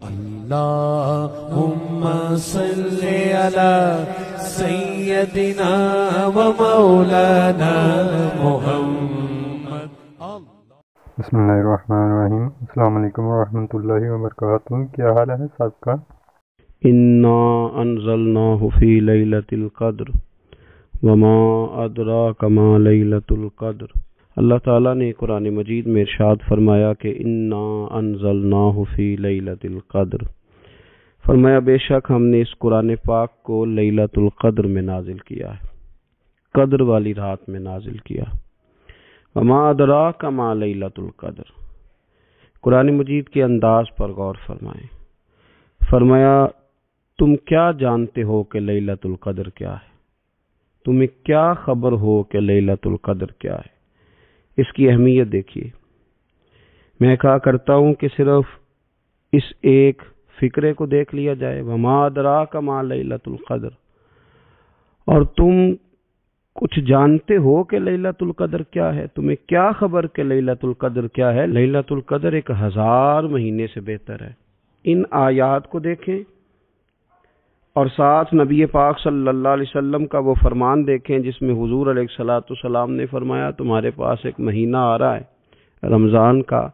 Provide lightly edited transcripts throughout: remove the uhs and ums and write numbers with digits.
اللهم صل على سيدنا ومولانا محمد. بسم اللہ الرحمن الرحیم. السلام علیکم ورحمۃ اللہ وبرکاتہ. کیا حال ہے صاحب کا؟ انا انزلناہ فی لیلۃ القدر وما ادراک ما لیلۃ القدر. اللہ تعالیٰ نے قرآن مجید میں ارشاد فرمایا کہ انا انزلناہ فی لیلۃ القدر. فرمایا بے شک ہم نے اس قرآن پاک کو لیلۃ القدر میں نازل کیا ہے، قدر والی رات میں نازل کیا. وما ادراک ما لیلۃ القدر. قرآن مجید کے انداز پر غور فرمائیں. فرمایا تم کیا جانتے ہو کہ لیلۃ القدر کیا ہے؟ تمہیں کیا خبر ہو کہ لیلۃ القدر کیا ہے؟ اس کی اہمیت دیکھیے. میں کہا کرتا ہوں کہ صرف اس ایک فکرے کو دیکھ لیا جائے، وما ادراک ما لیلۃ القدر، اور تم کچھ جانتے ہو کہ لیلۃ القدر کیا ہے؟ تمہیں کیا خبر کہ لیلۃ القدر کیا ہے؟ لیلۃ القدر 1000 مہینے سے بہتر ہے. ان آیات کو دیکھیں اور ساتھ نبی پاک صلی اللہ علیہ وسلم کا وہ فرمان دیکھیں جس میں حضور علیہ الصلوۃ والسلام نے فرمایا تمہارے پاس ایک مہینہ آ رہا ہے رمضان کا،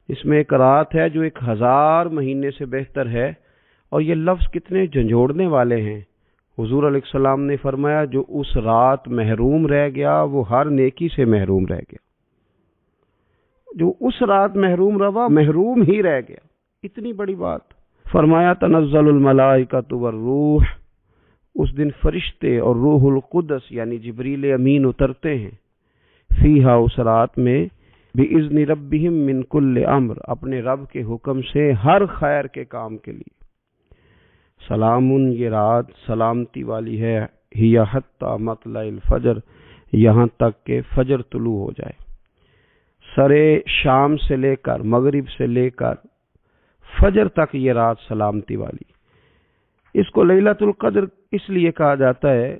اس میں ایک رات ہے جو 1000 مہینے سے بہتر ہے. اور یہ لفظ کتنے جھنجھوڑنے والے ہیں. حضور علیہ السلام نے فرمایا جو اس رات محروم رہ گیا وہ ہر نیکی سے محروم رہ گیا. جو اس رات محروم رہا محروم ہی رہ گیا. اتنی بڑی بات. فرمایا تنزل الملائکۃ والروح، اس دن فرشتے اور روح القدس یعنی جبریل امین اترتے ہیں. فیہا، اس رات میں، بِإِذْنِ رَبِّهِمْ مِنْ كُلِّ امر، اپنے رب کے حکم سے ہر خیر کے کام کے لیے. سلام، یہ رات سلامتی والی ہے. ہی حتی مطلع الفجر، یہاں تک کہ فجر طلوع ہو جائے. سرے شام سے لے کر مغرب سے لے کر فجر تک یہ رات سلامتی والی. اس کو لیلۃ القدر اس لیے کہا جاتا ہے،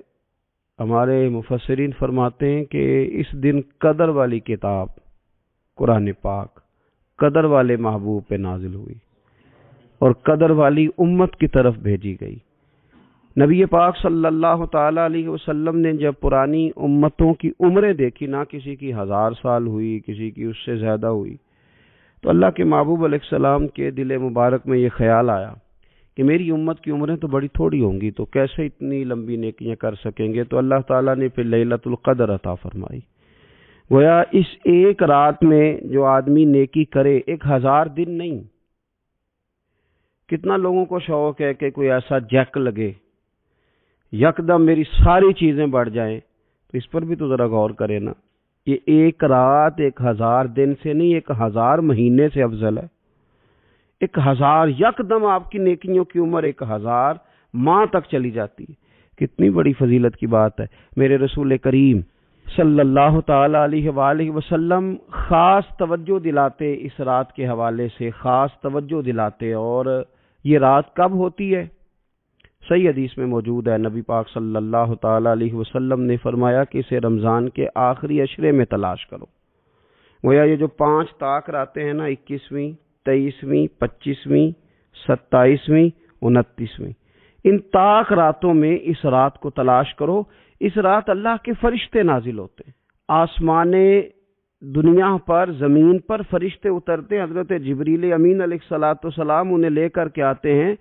ہمارے مفسرین فرماتے ہیں کہ اس دن قدر والی کتاب قرآن پاک قدر والے محبوب پہ نازل ہوئی اور قدر والی امت کی طرف بھیجی گئی. نبی پاک صلی اللہ تعالی علیہ وسلم نے جب پرانی امتوں کی عمریں دیکھی، نہ کسی کی 1000 سال ہوئی، کسی کی اس سے زیادہ ہوئی، تو اللہ کے محبوب علیہ السلام کے دل مبارک میں یہ خیال آیا کہ میری امت کی عمریں تو بڑی تھوڑی ہوں گی، تو کیسے اتنی لمبی نیکیاں کر سکیں گے؟ تو اللہ تعالیٰ نے پھر لیلۃ القدر عطا فرمائی. گویا اس ایک رات میں جو آدمی نیکی کرے، 1000 دن نہیں. کتنا لوگوں کو شوق ہے کہ کوئی ایسا جیک لگے، یکدم میری ساری چیزیں بڑھ جائیں. تو اس پر بھی تو ذرا غور کرے نا. یہ ایک رات 1000 دن سے نہیں، 1000 مہینے سے افضل ہے. 1000 یکدم آپ کی نیکیوں کی عمر 1000 ماہ تک چلی جاتی ہے. کتنی بڑی فضیلت کی بات ہے. میرے رسول کریم صلی اللہ تعالی علیہ وآلہ وسلم خاص توجہ دلاتے، اس رات کے حوالے سے خاص توجہ دلاتے. اور یہ رات کب ہوتی ہے؟ صحیح حدیث میں موجود ہے. نبی پاک صلی اللہ تعالی علیہ وسلم نے فرمایا کہ اسے رمضان کے آخری عشرے میں تلاش کرو. گویا یہ جو 5 طاق راتیں ہیں نا، 21ویں، 23ویں، 25ویں، 27ویں، 29ویں، ان طاق راتوں میں اس رات کو تلاش کرو. اس رات اللہ کے فرشتے نازل ہوتے ہیں. آسمان دنیا پر، زمین پر فرشتے اترتے ہیں. حضرت جبریل امین علیہ الصلوۃ والسلام انہیں لے کر کے آتے ہیں.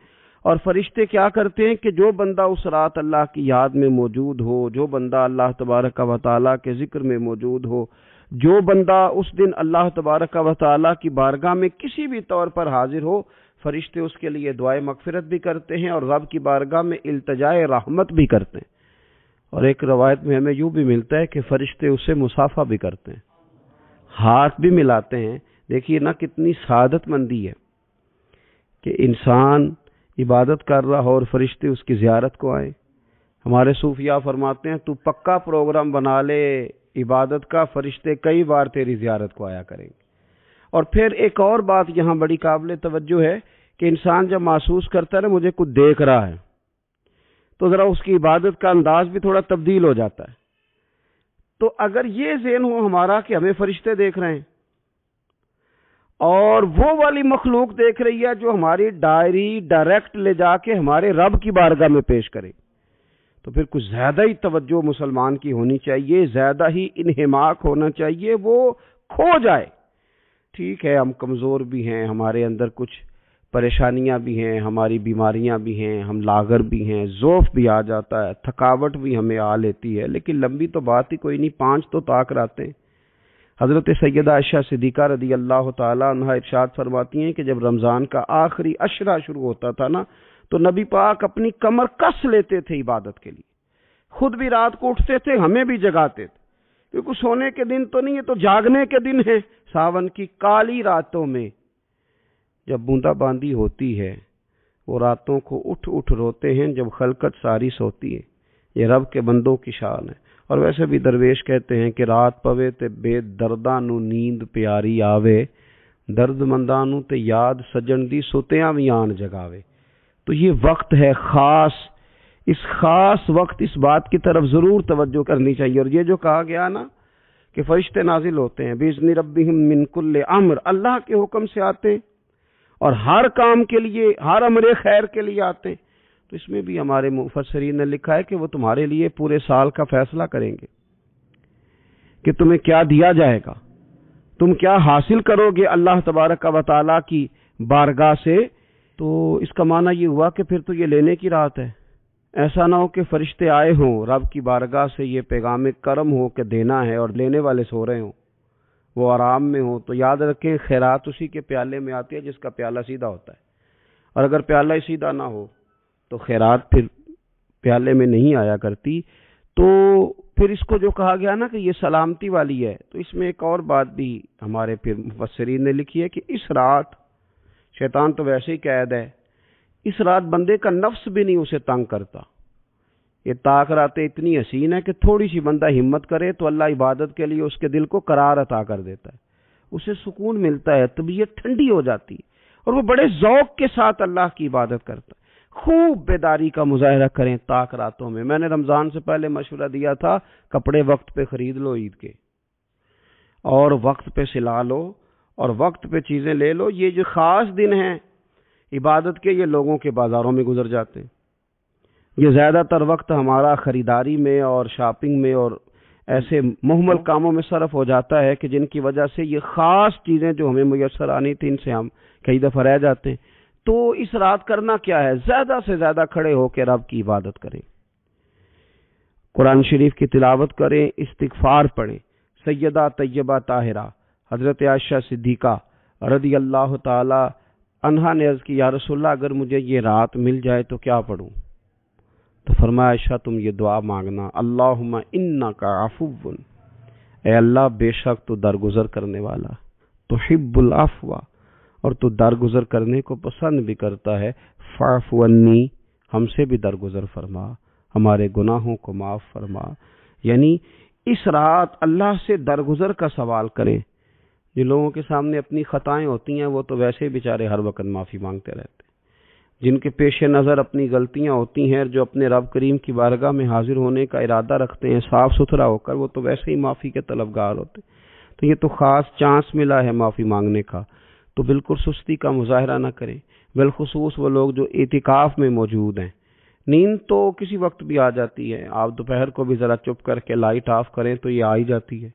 اور فرشتے کیا کرتے ہیں کہ جو بندہ اس رات اللہ کی یاد میں موجود ہو، جو بندہ اللہ تبارک و تعالیٰ کے ذکر میں موجود ہو، جو بندہ اس دن اللہ تبارک و تعالیٰ کی بارگاہ میں کسی بھی طور پر حاضر ہو، فرشتے اس کے لیے دعائے مغفرت بھی کرتے ہیں اور رب کی بارگاہ میں التجائے رحمت بھی کرتے ہیں. اور ایک روایت میں ہمیں یوں بھی ملتا ہے کہ فرشتے اسے مصافحہ بھی کرتے ہیں، ہاتھ بھی ملاتے ہیں. دیکھیے نا کتنی سعادت مندی ہے کہ انسان عبادت کر رہا ہو اور فرشتے اس کی زیارت کو آئیں. ہمارے صوفیاء فرماتے ہیں تو پکا پروگرام بنا لے عبادت کا، فرشتے کئی بار تیری زیارت کو آیا کریں گے. اور پھر ایک اور بات یہاں بڑی قابل توجہ ہے کہ انسان جب محسوس کرتا ہے نا مجھے کچھ دیکھ رہا ہے، تو ذرا اس کی عبادت کا انداز بھی تھوڑا تبدیل ہو جاتا ہے. تو اگر یہ ذہن ہو ہمارا کہ ہمیں فرشتے دیکھ رہے ہیں اور وہ والی مخلوق دیکھ رہی ہے جو ہماری ڈائری ڈائریکٹ لے جا کے ہمارے رب کی بارگاہ میں پیش کرے، تو پھر کچھ زیادہ ہی توجہ مسلمان کی ہونی چاہیے، زیادہ ہی انہماک ہونا چاہیے، وہ کھو جائے۔ ٹھیک ہے، ہم کمزور بھی ہیں، ہمارے اندر کچھ پریشانیاں بھی ہیں، ہماری بیماریاں بھی ہیں، ہم لاغر بھی ہیں، ذوف بھی آ جاتا ہے، تھکاوٹ بھی ہمیں آ لیتی ہے، لیکن لمبی تو بات ہی کوئی نہیں، 5 تو طاق راتیں۔ حضرت سیدہ عائشہ صدیقہ رضی اللہ تعالی عنہ ارشاد فرماتی ہیں کہ جب رمضان کا آخری عشرہ شروع ہوتا تھا نا، تو نبی پاک اپنی کمر کس لیتے تھے عبادت کے لیے، خود بھی رات کو اٹھتے تھے، ہمیں بھی جگاتے تھے، کیونکہ سونے کے دن تو نہیں، یہ تو جاگنے کے دن ہے۔ ساون کی کالی راتوں میں جب بوندا باندی ہوتی ہے، وہ راتوں کو اٹھ اٹھ روتے ہیں جب خلقت ساری سوتی ہے۔ یہ رب کے بندوں کی شان ہے۔ اور ویسے بھی درویش کہتے ہیں کہ رات پوے تے بے درداں نو نیند پیاری آوے، درد منداں نو تے یاد سجن دی ستیاں وی آن جگاوے۔ تو یہ وقت ہے خاص، اس خاص وقت اس بات کی طرف ضرور توجہ کرنی چاہیے۔ اور یہ جو کہا گیا نا کہ فرشتے نازل ہوتے ہیں بِإِذْنِ رَبِّهِمْ مِنْ كُلِّ امر، اللہ کے حکم سے آتے اور ہر کام کے لیے، ہر امر خیر کے لیے آتے، تو اس میں بھی ہمارے مفسرین نے لکھا ہے کہ وہ تمہارے لیے پورے سال کا فیصلہ کریں گے کہ تمہیں کیا دیا جائے گا، تم کیا حاصل کرو گے اللہ تبارک و تعالیٰ کی بارگاہ سے۔ تو اس کا معنی یہ ہوا کہ پھر تو یہ لینے کی رات ہے۔ ایسا نہ ہو کہ فرشتے آئے ہوں رب کی بارگاہ سے یہ پیغام کرم ہو کہ دینا ہے اور لینے والے سو رہے ہوں، وہ آرام میں ہوں۔ تو یاد رکھیں خیرات اسی کے پیالے میں آتی ہے جس کا پیالہ سیدھا ہوتا ہے، اور اگر پیالہ ہی سیدھا نہ ہو تو خیرات پھر پیالے میں نہیں آیا کرتی۔ تو پھر اس کو جو کہا گیا نا کہ یہ سلامتی والی ہے، تو اس میں ایک اور بات بھی ہمارے پھر مفسرین نے لکھی ہے کہ اس رات شیطان تو ویسے ہی قید ہے، اس رات بندے کا نفس بھی نہیں اسے تنگ کرتا۔ یہ طاق راتیں اتنی حسین ہے کہ تھوڑی سی بندہ ہمت کرے تو اللہ عبادت کے لیے اس کے دل کو قرار عطا کر دیتا ہے، اسے سکون ملتا ہے، طبیعت ٹھنڈی ہو جاتی ہے، اور وہ بڑے ذوق کے ساتھ اللہ کی عبادت کرتا ہے۔ خوب بیداری کا مظاہرہ کریں طاق راتوں میں۔ میں نے رمضان سے پہلے مشورہ دیا تھا کپڑے وقت پہ خرید لو عید کے، اور وقت پہ سلا لو، اور وقت پہ چیزیں لے لو۔ یہ جو خاص دن ہیں عبادت کے، یہ لوگوں کے بازاروں میں گزر جاتے ہیں۔ یہ زیادہ تر وقت ہمارا خریداری میں اور شاپنگ میں اور ایسے مہمل کاموں میں صرف ہو جاتا ہے کہ جن کی وجہ سے یہ خاص چیزیں جو ہمیں میسر آنی تھی ان سے ہم کئی دفعہ رہ جاتے ہیں۔ تو اس رات کرنا کیا ہے؟ زیادہ سے زیادہ کھڑے ہو کے رب کی عبادت کریں، قرآن شریف کی تلاوت کریں، استغفار پڑھیں۔ سیدہ طیبہ طاہرہ حضرت عائشہ صدیقہ رضی اللہ تعالی عنہا نے عرض کی یا رسول اللہ اگر مجھے یہ رات مل جائے تو کیا پڑھوں؟ تو فرمایا عائشہ تم یہ دعا مانگنا، اللہم انک عفو، اے اللہ بے شک تو درگزر کرنے والا، تحب العفو، اور تو درگزر کرنے کو پسند بھی کرتا ہے، فاعف عنی، ہم سے بھی درگزر فرما، ہمارے گناہوں کو معاف فرما۔ یعنی اس رات اللہ سے درگزر کا سوال کریں۔ جن لوگوں کے سامنے اپنی خطائیں ہوتی ہیں وہ تو ویسے بیچارے ہر وقت معافی مانگتے رہتے ہیں، جن کے پیش نظر اپنی غلطیاں ہوتی ہیں، جو اپنے رب کریم کی بارگاہ میں حاضر ہونے کا ارادہ رکھتے ہیں صاف ستھرا ہو کر، وہ تو ویسے ہی معافی کے طلبگار ہوتے ہیں۔ تو یہ تو خاص چانس ملا ہے معافی مانگنے کا، تو بالکل سستی کا مظاہرہ نہ کریں، بالخصوص وہ لوگ جو اعتکاف میں موجود ہیں۔ نیند تو کسی وقت بھی آ جاتی ہے، آپ دوپہر کو بھی ذرا چپ کر کے لائٹ آف کریں تو یہ آ ہی جاتی ہے۔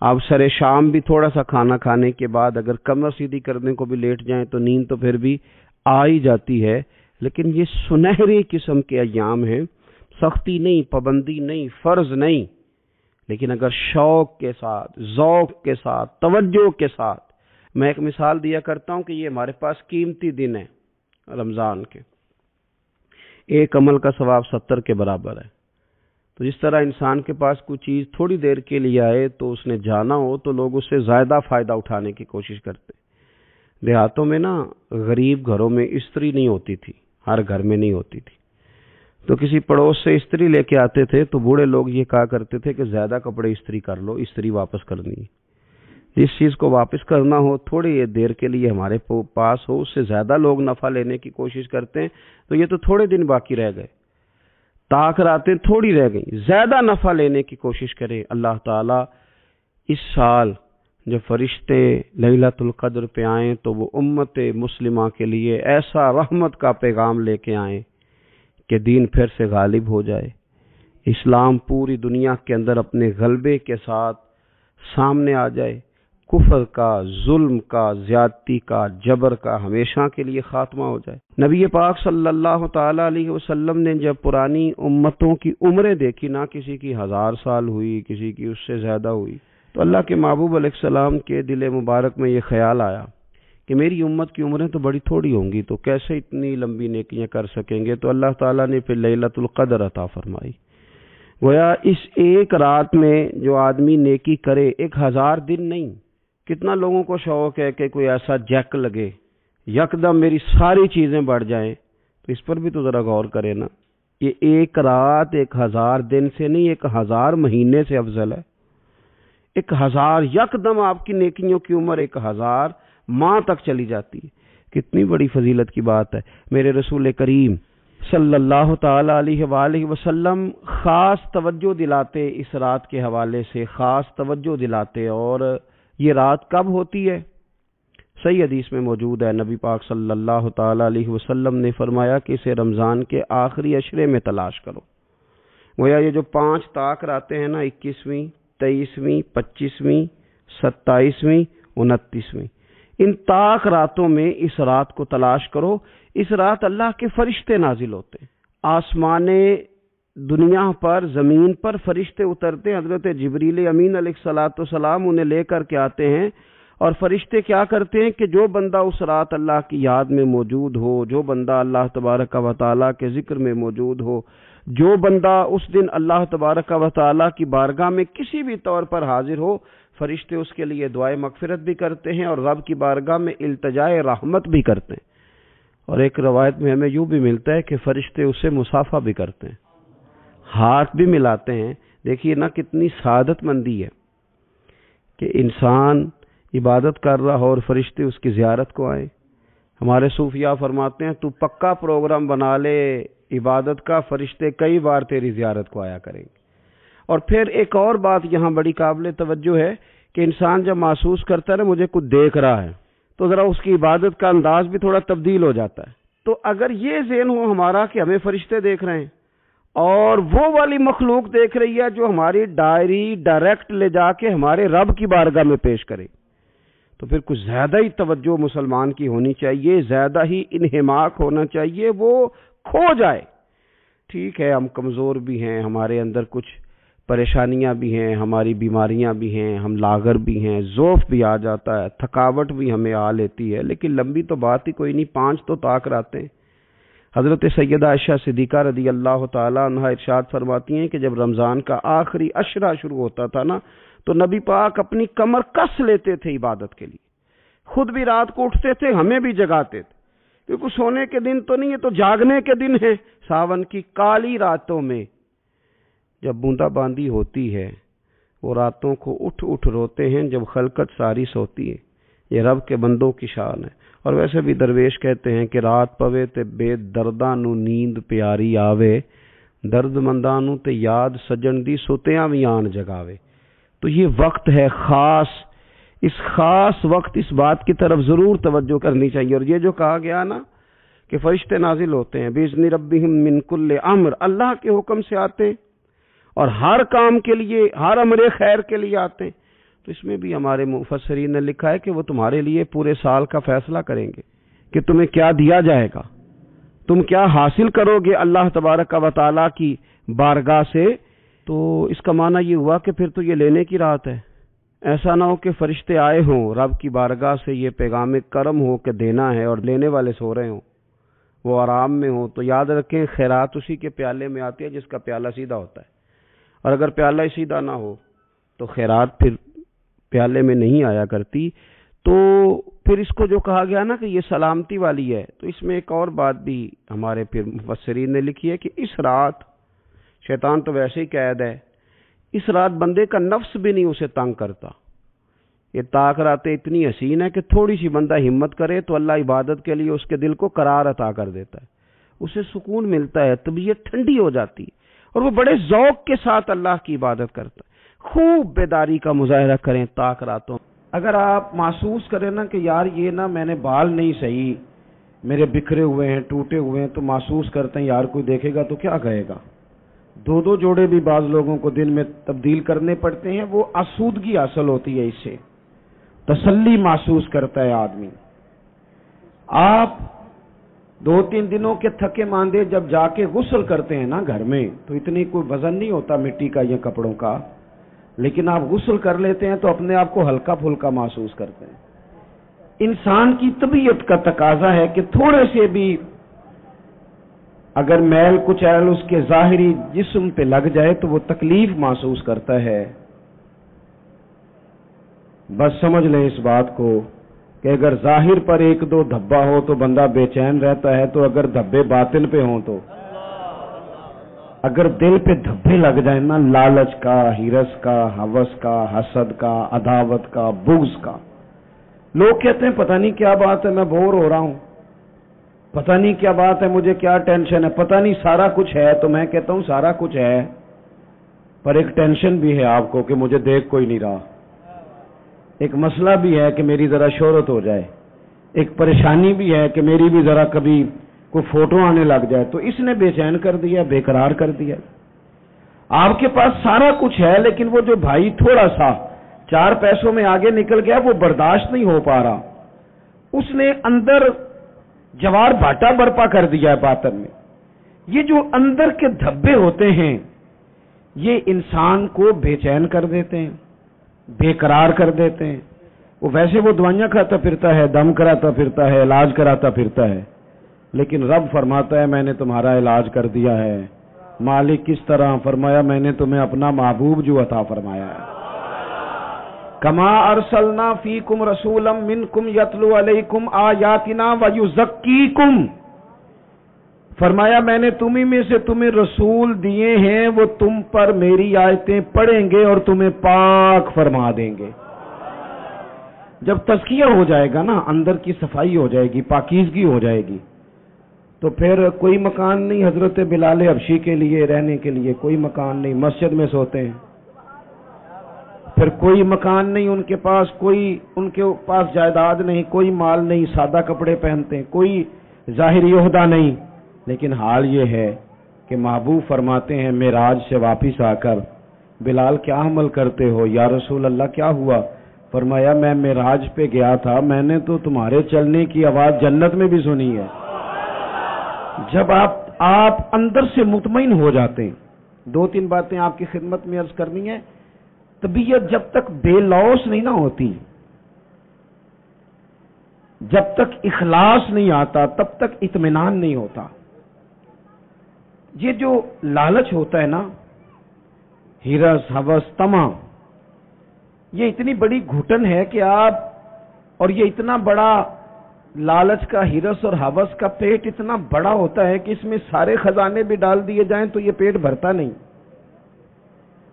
آپ سر شام بھی تھوڑا سا کھانا کھانے کے بعد اگر کمر سیدھی کرنے کو بھی لیٹ جائیں تو نیند تو پھر بھی آ ہی جاتی ہے۔ لیکن یہ سنہری قسم کے ایام ہیں، سختی نہیں، پابندی نہیں، فرض نہیں، لیکن اگر شوق کے ساتھ، ذوق کے ساتھ، توجہ کے ساتھ، میں ایک مثال دیا کرتا ہوں کہ یہ ہمارے پاس قیمتی دن ہے رمضان کے، ایک عمل کا ثواب 70 کے برابر ہے۔ تو جس طرح انسان کے پاس کوئی چیز تھوڑی دیر کے لیے آئے تو اس نے جانا ہو تو لوگ اس سے زیادہ فائدہ اٹھانے کی کوشش کرتے۔ دیہاتوں میں نا غریب گھروں میں استری نہیں ہوتی تھی، ہر گھر میں نہیں ہوتی تھی، تو کسی پڑوس سے استری لے کے آتے تھے تو بوڑھے لوگ یہ کہا کرتے تھے کہ زیادہ کپڑے استری کر لو، استری واپس کرنی ہے۔ جس چیز کو واپس کرنا ہو تھوڑی دیر کے لیے ہمارے پاس ہو، اس سے زیادہ لوگ نفع لینے کی کوشش کرتے ہیں۔ تو یہ تو تھوڑے دن باقی رہ گئے، طاق راتیں تھوڑی رہ گئیں، زیادہ نفع لینے کی کوشش کریں۔ اللہ تعالیٰ اس سال جب فرشتے لیلۃ القدر پہ آئیں تو وہ امت مسلمہ کے لیے ایسا رحمت کا پیغام لے کے آئیں کہ دین پھر سے غالب ہو جائے، اسلام پوری دنیا کے اندر اپنے غلبے کے ساتھ سامنے آ جائے، کفر کا، ظلم کا، زیادتی کا، جبر کا ہمیشہ کے لیے خاتمہ ہو جائے۔ نبی پاک صلی اللہ تعالی علیہ وسلم نے جب پرانی امتوں کی عمریں دیکھی نا، کسی کی 1000 سال ہوئی، کسی کی اس سے زیادہ ہوئی، تو اللہ کے محبوب علیہ السلام کے دل مبارک میں یہ خیال آیا کہ میری امت کی عمریں تو بڑی تھوڑی ہوں گی، تو کیسے اتنی لمبی نیکیاں کر سکیں گے؟ تو اللہ تعالیٰ نے پھر لیلۃ القدر عطا فرمائی۔ گویا اس ایک رات میں جو آدمی نیکی کرے، 1000 دن نہیں، کتنا لوگوں کو شوق ہے کہ کوئی ایسا جیک لگے، یکدم میری ساری چیزیں بڑھ جائیں، تو اس پر بھی تو ذرا غور کرے نا۔ یہ ایک رات 1000 دن سے نہیں، 1000 مہینے سے افضل ہے۔ 1000 یکدم آپ کی نیکیوں کی عمر 1000 ماہ تک چلی جاتی ہے، کتنی بڑی فضیلت کی بات ہے۔ میرے رسول کریم صلی اللہ تعالی علیہ وآلہ وسلم خاص توجہ دلاتے، اس رات کے حوالے سے خاص توجہ دلاتے۔ اور یہ رات کب ہوتی ہے؟ صحیح حدیث میں موجود ہے، نبی پاک صلی اللہ تعالی علیہ وسلم نے فرمایا کہ اسے رمضان کے آخری عشرے میں تلاش کرو۔ گویا یہ جو 5 طاق راتیں ہیں نا، 21ویں، 23ویں، 25ویں، 27ویں، 29ویں، ان طاق راتوں میں اس رات کو تلاش کرو۔ اس رات اللہ کے فرشتے نازل ہوتے ہیں، آسمان دنیا پر، زمین پر فرشتے اترتے ہیں۔ حضرت جبریل امین علیہ السلام انہیں لے کر کے آتے ہیں، اور فرشتے کیا کرتے ہیں کہ جو بندہ اس رات اللہ کی یاد میں موجود ہو، جو بندہ اللہ تبارک و تعالیٰ کے ذکر میں موجود ہو، جو بندہ اس دن اللہ تبارک و تعالیٰ کی بارگاہ میں کسی بھی طور پر حاضر ہو، فرشتے اس کے لیے دعائے مغفرت بھی کرتے ہیں اور رب کی بارگاہ میں التجائے رحمت بھی کرتے ہیں۔ اور ایک روایت میں ہمیں یوں بھی ملتا ہے کہ فرشتے اسے مصافحہ بھی کرتے ہیں، ہاتھ بھی ملاتے ہیں۔ دیکھیے نا کتنی سعادت مندی ہے کہ انسان عبادت کر رہا ہو اور فرشتے اس کی زیارت کو آئیں۔ ہمارے صوفیاء فرماتے ہیں تو پکا پروگرام بنا لے عبادت کا، فرشتے کئی بار تیری زیارت کو آیا کریں گے۔ اور پھر ایک اور بات یہاں بڑی قابل توجہ ہے کہ انسان جب محسوس کرتا ہے نا مجھے کچھ دیکھ رہا ہے، تو ذرا اس کی عبادت کا انداز بھی تھوڑا تبدیل ہو جاتا ہے۔ تو اگر یہ ذہن ہو ہمارا کہ ہمیں فرشتے دیکھ رہے ہیں اور وہ والی مخلوق دیکھ رہی ہے جو ہماری ڈائری ڈائریکٹ لے جا کے ہمارے رب کی بارگاہ میں پیش کرے، تو پھر کچھ زیادہ ہی توجہ مسلمان کی ہونی چاہیے، زیادہ ہی انہماک ہونا چاہیے، وہ کھو جائے۔ ٹھیک ہے ہم کمزور بھی ہیں، ہمارے اندر کچھ پریشانیاں بھی ہیں، ہماری بیماریاں بھی ہیں، ہم لاغر بھی ہیں، ذوف بھی آ جاتا ہے، تھکاوٹ بھی ہمیں آ لیتی ہے، لیکن لمبی تو بات ہی کوئی نہیں، 5 تو طاق راتیں۔ حضرت سیدہ عائشہ صدیقہ رضی اللہ تعالی عنہا ارشاد فرماتی ہیں کہ جب رمضان کا آخری عشرہ شروع ہوتا تھا نا، تو نبی پاک اپنی کمر کس لیتے تھے عبادت کے لیے، خود بھی رات کو اٹھتے تھے، ہمیں بھی جگاتے تھے، کیونکہ سونے کے دن تو نہیں ہے، تو جاگنے کے دن ہے۔ ساون کی کالی راتوں میں جب بوندا باندی ہوتی ہے، وہ راتوں کو اٹھ اٹھ روتے ہیں جب خلقت ساری سوتی ہے۔ یہ رب کے بندوں کی شان ہے۔ اور ویسے بھی درویش کہتے ہیں کہ رات پوے تے بے درداں نو نیند پیاری آوے، درد منداں نو تے یاد سجن دی سوتیاں وی آن جگاوے۔ تو یہ وقت ہے خاص، اس خاص وقت اس بات کی طرف ضرور توجہ کرنی چاہیے۔ اور یہ جو کہا گیا نا کہ فرشتے نازل ہوتے ہیں بِإِذْنِ رَبِّهِمْ مِنْ كُلِّ امر، اللہ کے حکم سے آتے اور ہر کام کے لیے، ہر امر خیر کے لیے آتے ہیں، تو اس میں بھی ہمارے مفسرین نے لکھا ہے کہ وہ تمہارے لیے پورے سال کا فیصلہ کریں گے کہ تمہیں کیا دیا جائے گا، تم کیا حاصل کرو گے اللہ تبارک و تعالیٰ کی بارگاہ سے۔ تو اس کا معنی یہ ہوا کہ پھر تو یہ لینے کی رات ہے۔ ایسا نہ ہو کہ فرشتے آئے ہوں، رب کی بارگاہ سے یہ پیغام کرم ہو کہ دینا ہے اور لینے والے سو رہے ہوں، وہ آرام میں ہوں۔ تو یاد رکھیں خیرات اسی کے پیالے میں آتی ہے جس کا پیالہ سیدھا ہوتا ہے، اور اگر پیالہ ہی سیدھا نہ ہو تو خیرات پھر پیالے میں نہیں آیا کرتی۔ تو پھر اس کو جو کہا گیا نا کہ یہ سلامتی والی ہے، تو اس میں ایک اور بات بھی ہمارے پھر مفسرین نے لکھی ہے کہ اس رات شیطان تو ویسے ہی قید ہے، اس رات بندے کا نفس بھی نہیں اسے تنگ کرتا۔ یہ طاق راتیں اتنی حسین ہے کہ تھوڑی سی بندہ ہمت کرے تو اللہ عبادت کے لیے اس کے دل کو قرار عطا کر دیتا ہے، اسے سکون ملتا ہے، طبیعت ٹھنڈی ہو جاتی ہے، اور وہ بڑے ذوق کے ساتھ اللہ کی عبادت کرتا ہے۔ خوب بیداری کا مظاہرہ کریں طاق راتوں۔ اگر آپ محسوس کریں نا کہ یار یہ نا میں نے بال نہیں صحیح میرے بکھرے ہوئے ہیں ٹوٹے ہوئے ہیں، تو محسوس کرتے ہیں یار کوئی دیکھے گا تو کیا کہے گا. دو دو جوڑے بھی بعض لوگوں کو دن میں تبدیل کرنے پڑتے ہیں، وہ آسودگی حاصل ہوتی ہے، اس سے تسلی محسوس کرتا ہے آدمی. آپ 2-3 دنوں کے تھکے ماندے جب جا کے غسل کرتے ہیں نا گھر میں، تو اتنی کوئی وزن نہیں ہوتا مٹی کا یا کپڑوں کا، لیکن آپ غسل کر لیتے ہیں تو اپنے آپ کو ہلکا پھلکا محسوس کرتے ہیں. انسان کی طبیعت کا تقاضا ہے کہ تھوڑے سے بھی اگر میل کچیل اس کے ظاہری جسم پہ لگ جائے تو وہ تکلیف محسوس کرتا ہے. بس سمجھ لیں اس بات کو کہ اگر ظاہر پر 1-2 دھبا ہو تو بندہ بے چین رہتا ہے، تو اگر دھبے باطن پہ ہوں تو اگر دل پہ دھبے لگ جائیں نا، لالچ کا، ہرس کا، ہوس کا، حسد کا، عداوت کا، بغض کا، لوگ کہتے ہیں پتہ نہیں کیا بات ہے میں بور ہو رہا ہوں، پتہ نہیں کیا بات ہے مجھے کیا ٹینشن ہے، پتہ نہیں سارا کچھ ہے. تو میں کہتا ہوں سارا کچھ ہے، پر ایک ٹینشن بھی ہے آپ کو کہ مجھے دیکھ کوئی نہیں رہا، ایک مسئلہ بھی ہے کہ میری ذرا شہرت ہو جائے، ایک پریشانی بھی ہے کہ میری بھی ذرا کبھی کوئی فوٹو آنے لگ جائے. تو اس نے بے چین کر دیا، بے قرار کر دیا. آپ کے پاس سارا کچھ ہے، لیکن وہ جو بھائی تھوڑا سا 4 پیسوں میں آگے نکل گیا، وہ برداشت نہیں ہو پا رہا، اس نے اندر جوار بھاٹا برپا کر دیا ہے باطن میں. یہ جو اندر کے دھبے ہوتے ہیں یہ انسان کو بے چین کر دیتے ہیں، بے قرار کر دیتے ہیں. وہ ویسے وہ دوائیاں کھاتا پھرتا ہے، دم کراتا پھرتا ہے، علاج کراتا پھرتا ہے، لیکن رب فرماتا ہے میں نے تمہارا علاج کر دیا ہے. مالک کس طرح؟ فرمایا میں نے تمہیں اپنا محبوب جو عطا فرمایا ہے. کما ارسلنا فیکم رسولا منکم یتلو علیکم آیاتنا ویزکیکم. فرمایا میں نے تمہیں میں سے تمہیں رسول دیے ہیں، وہ تم پر میری آیتیں پڑھیں گے اور تمہیں پاک فرما دیں گے. جب تزکیہ ہو جائے گا نا، اندر کی صفائی ہو جائے گی، پاکیزگی ہو جائے گی، تو پھر کوئی مکان نہیں حضرت بلال حبشی کے لیے رہنے کے لیے، کوئی مکان نہیں، مسجد میں سوتے ہیں. پھر کوئی مکان نہیں ان کے پاس، ان کے پاس جائیداد نہیں، کوئی مال نہیں، سادہ کپڑے پہنتے ہیں، کوئی ظاہری عہدہ نہیں. لیکن حال یہ ہے کہ محبوب فرماتے ہیں معراج سے واپس آ کر، بلال کیا عمل کرتے ہو؟ یا رسول اللہ کیا ہوا؟ فرمایا میں معراج پہ گیا تھا، میں نے تو تمہارے چلنے کی آواز جنت میں بھی سنی ہے. جب آپ اندر سے مطمئن ہو جاتے ہیں. 2-3 باتیں آپ کی خدمت میں عرض کرنی ہے. طبیعت جب تک بے لوث نہیں نہ ہوتی، جب تک اخلاص نہیں آتا، تب تک اطمینان نہیں ہوتا. یہ جو لالچ ہوتا ہے نا، ہرس، ہوس، طمع، یہ اتنی بڑی گھٹن ہے کہ اور یہ اتنا بڑا لالچ کا، ہرس اور ہوس کا پیٹ اتنا بڑا ہوتا ہے کہ اس میں سارے خزانے بھی ڈال دیے جائیں تو یہ پیٹ بھرتا نہیں.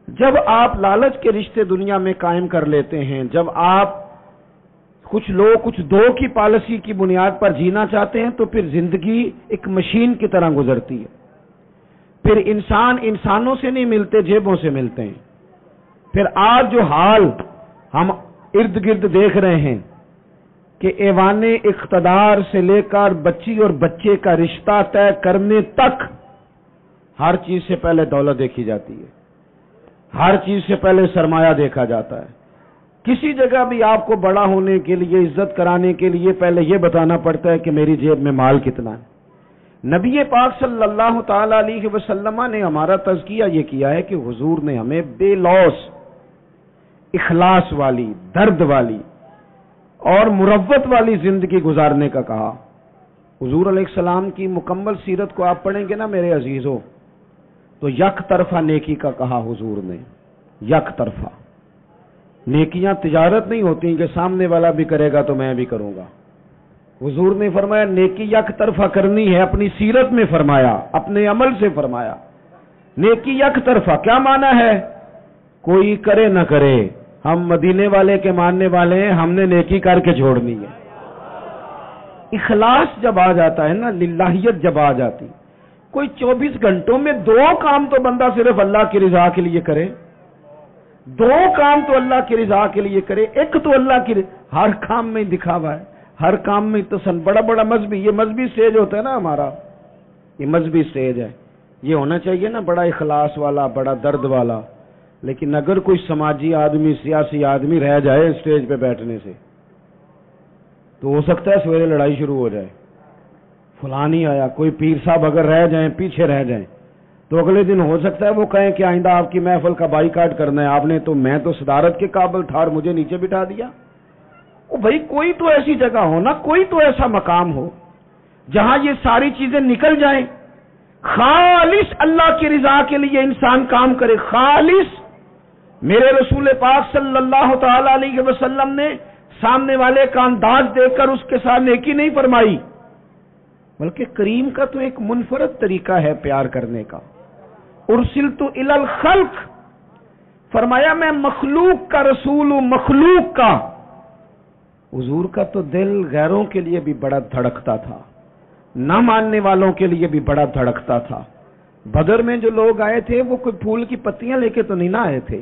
جب آپ لالچ کے رشتے دنیا میں قائم کر لیتے ہیں، جب آپ کچھ دو کی پالیسی کی بنیاد پر جینا چاہتے ہیں، تو پھر زندگی ایک مشین کی طرح گزرتی ہے. پھر انسانوں سے نہیں ملتے، جیبوں سے ملتے ہیں. پھر آج جو حال ہم ارد گرد دیکھ رہے ہیں کہ ایوان اقتدار سے لے کر بچی اور بچے کا رشتہ طے کرنے تک ہر چیز سے پہلے دولت دیکھی جاتی ہے، ہر چیز سے پہلے سرمایہ دیکھا جاتا ہے. کسی جگہ بھی آپ کو بڑا ہونے کے لیے، عزت کرانے کے لیے پہلے یہ بتانا پڑتا ہے کہ میری جیب میں مال کتنا ہے. نبی پاک صلی اللہ تعالی علیہ وسلم نے ہمارا تزکیہ یہ کیا ہے کہ حضور نے ہمیں بے لوث، اخلاص والی، درد والی اور مروت والی زندگی گزارنے کا کہا. حضور علیہ السلام کی مکمل سیرت کو آپ پڑھیں گے نا میرے عزیزوں، تو یک طرفہ نیکی کا کہا حضور نے. یک طرفہ نیکیاں تجارت نہیں ہوتی کہ سامنے والا بھی کرے گا تو میں بھی کروں گا. حضور نے فرمایا نیکی یک طرفہ کرنی ہے. اپنی سیرت میں فرمایا، اپنے عمل سے فرمایا. نیکی یک طرفہ کیا معنی ہے؟ کوئی کرے نہ کرے، ہم مدینے والے کے ماننے والے ہیں، ہم نے نیکی کر کے چھوڑنی ہے. اخلاص جب آ جاتا ہے نا، للہیت جب آ جاتی، کوئی 24 گھنٹوں میں 2 کام تو بندہ صرف اللہ کی رضا کے لیے کرے. دو کام تو اللہ کی رضا کے لیے کرے. ایک تو اللہ کی ہر کام میں دکھاوا ہے, ہر کام میں تو بڑا بڑا مذہبی, یہ مذہبی سٹیج ہوتا ہے نا ہمارا, یہ مذہبی سٹیج ہے, یہ ہونا چاہیے نا بڑا اخلاص والا, بڑا درد والا. لیکن اگر کوئی سماجی آدمی, سیاسی آدمی رہ جائے اسٹیج پہ بیٹھنے سے, تو ہو سکتا ہے سویرے لڑائی شروع ہو جائے. فلاں نہیں آیا, کوئی پیر صاحب اگر رہ جائیں, پیچھے رہ جائیں, تو اگلے دن ہو سکتا ہے وہ کہیں کہ آئندہ آپ کی محفل کا بائیکاٹ کرنا ہے, آپ نے تو, میں تو صدارت کے قابل تھا اور مجھے نیچے بٹھا دیا. او بھائی کوئی تو ایسی جگہ ہو نا, کوئی تو ایسا مقام ہو جہاں یہ ساری چیزیں نکل جائیں. خالص اللہ کی رضا کے لیے انسان کام کرے, خالص. میرے رسول پاک صلی اللہ تعالی علیہ وسلم نے سامنے والے کا انداز دیکھ کر اس کے ساتھ نیکی نہیں فرمائی, بلکہ کریم کا تو ایک منفرد طریقہ ہے پیار کرنے کا. ارسلت الی الخلق, فرمایا میں مخلوق کا رسول ہوں, مخلوق کا. حضور کا تو دل غیروں کے لیے بھی بڑا دھڑکتا تھا, نہ ماننے والوں کے لیے بھی بڑا دھڑکتا تھا. بدر میں جو لوگ آئے تھے وہ کوئی پھول کی پتیاں لے کے تو نہیں نہ آئے تھے.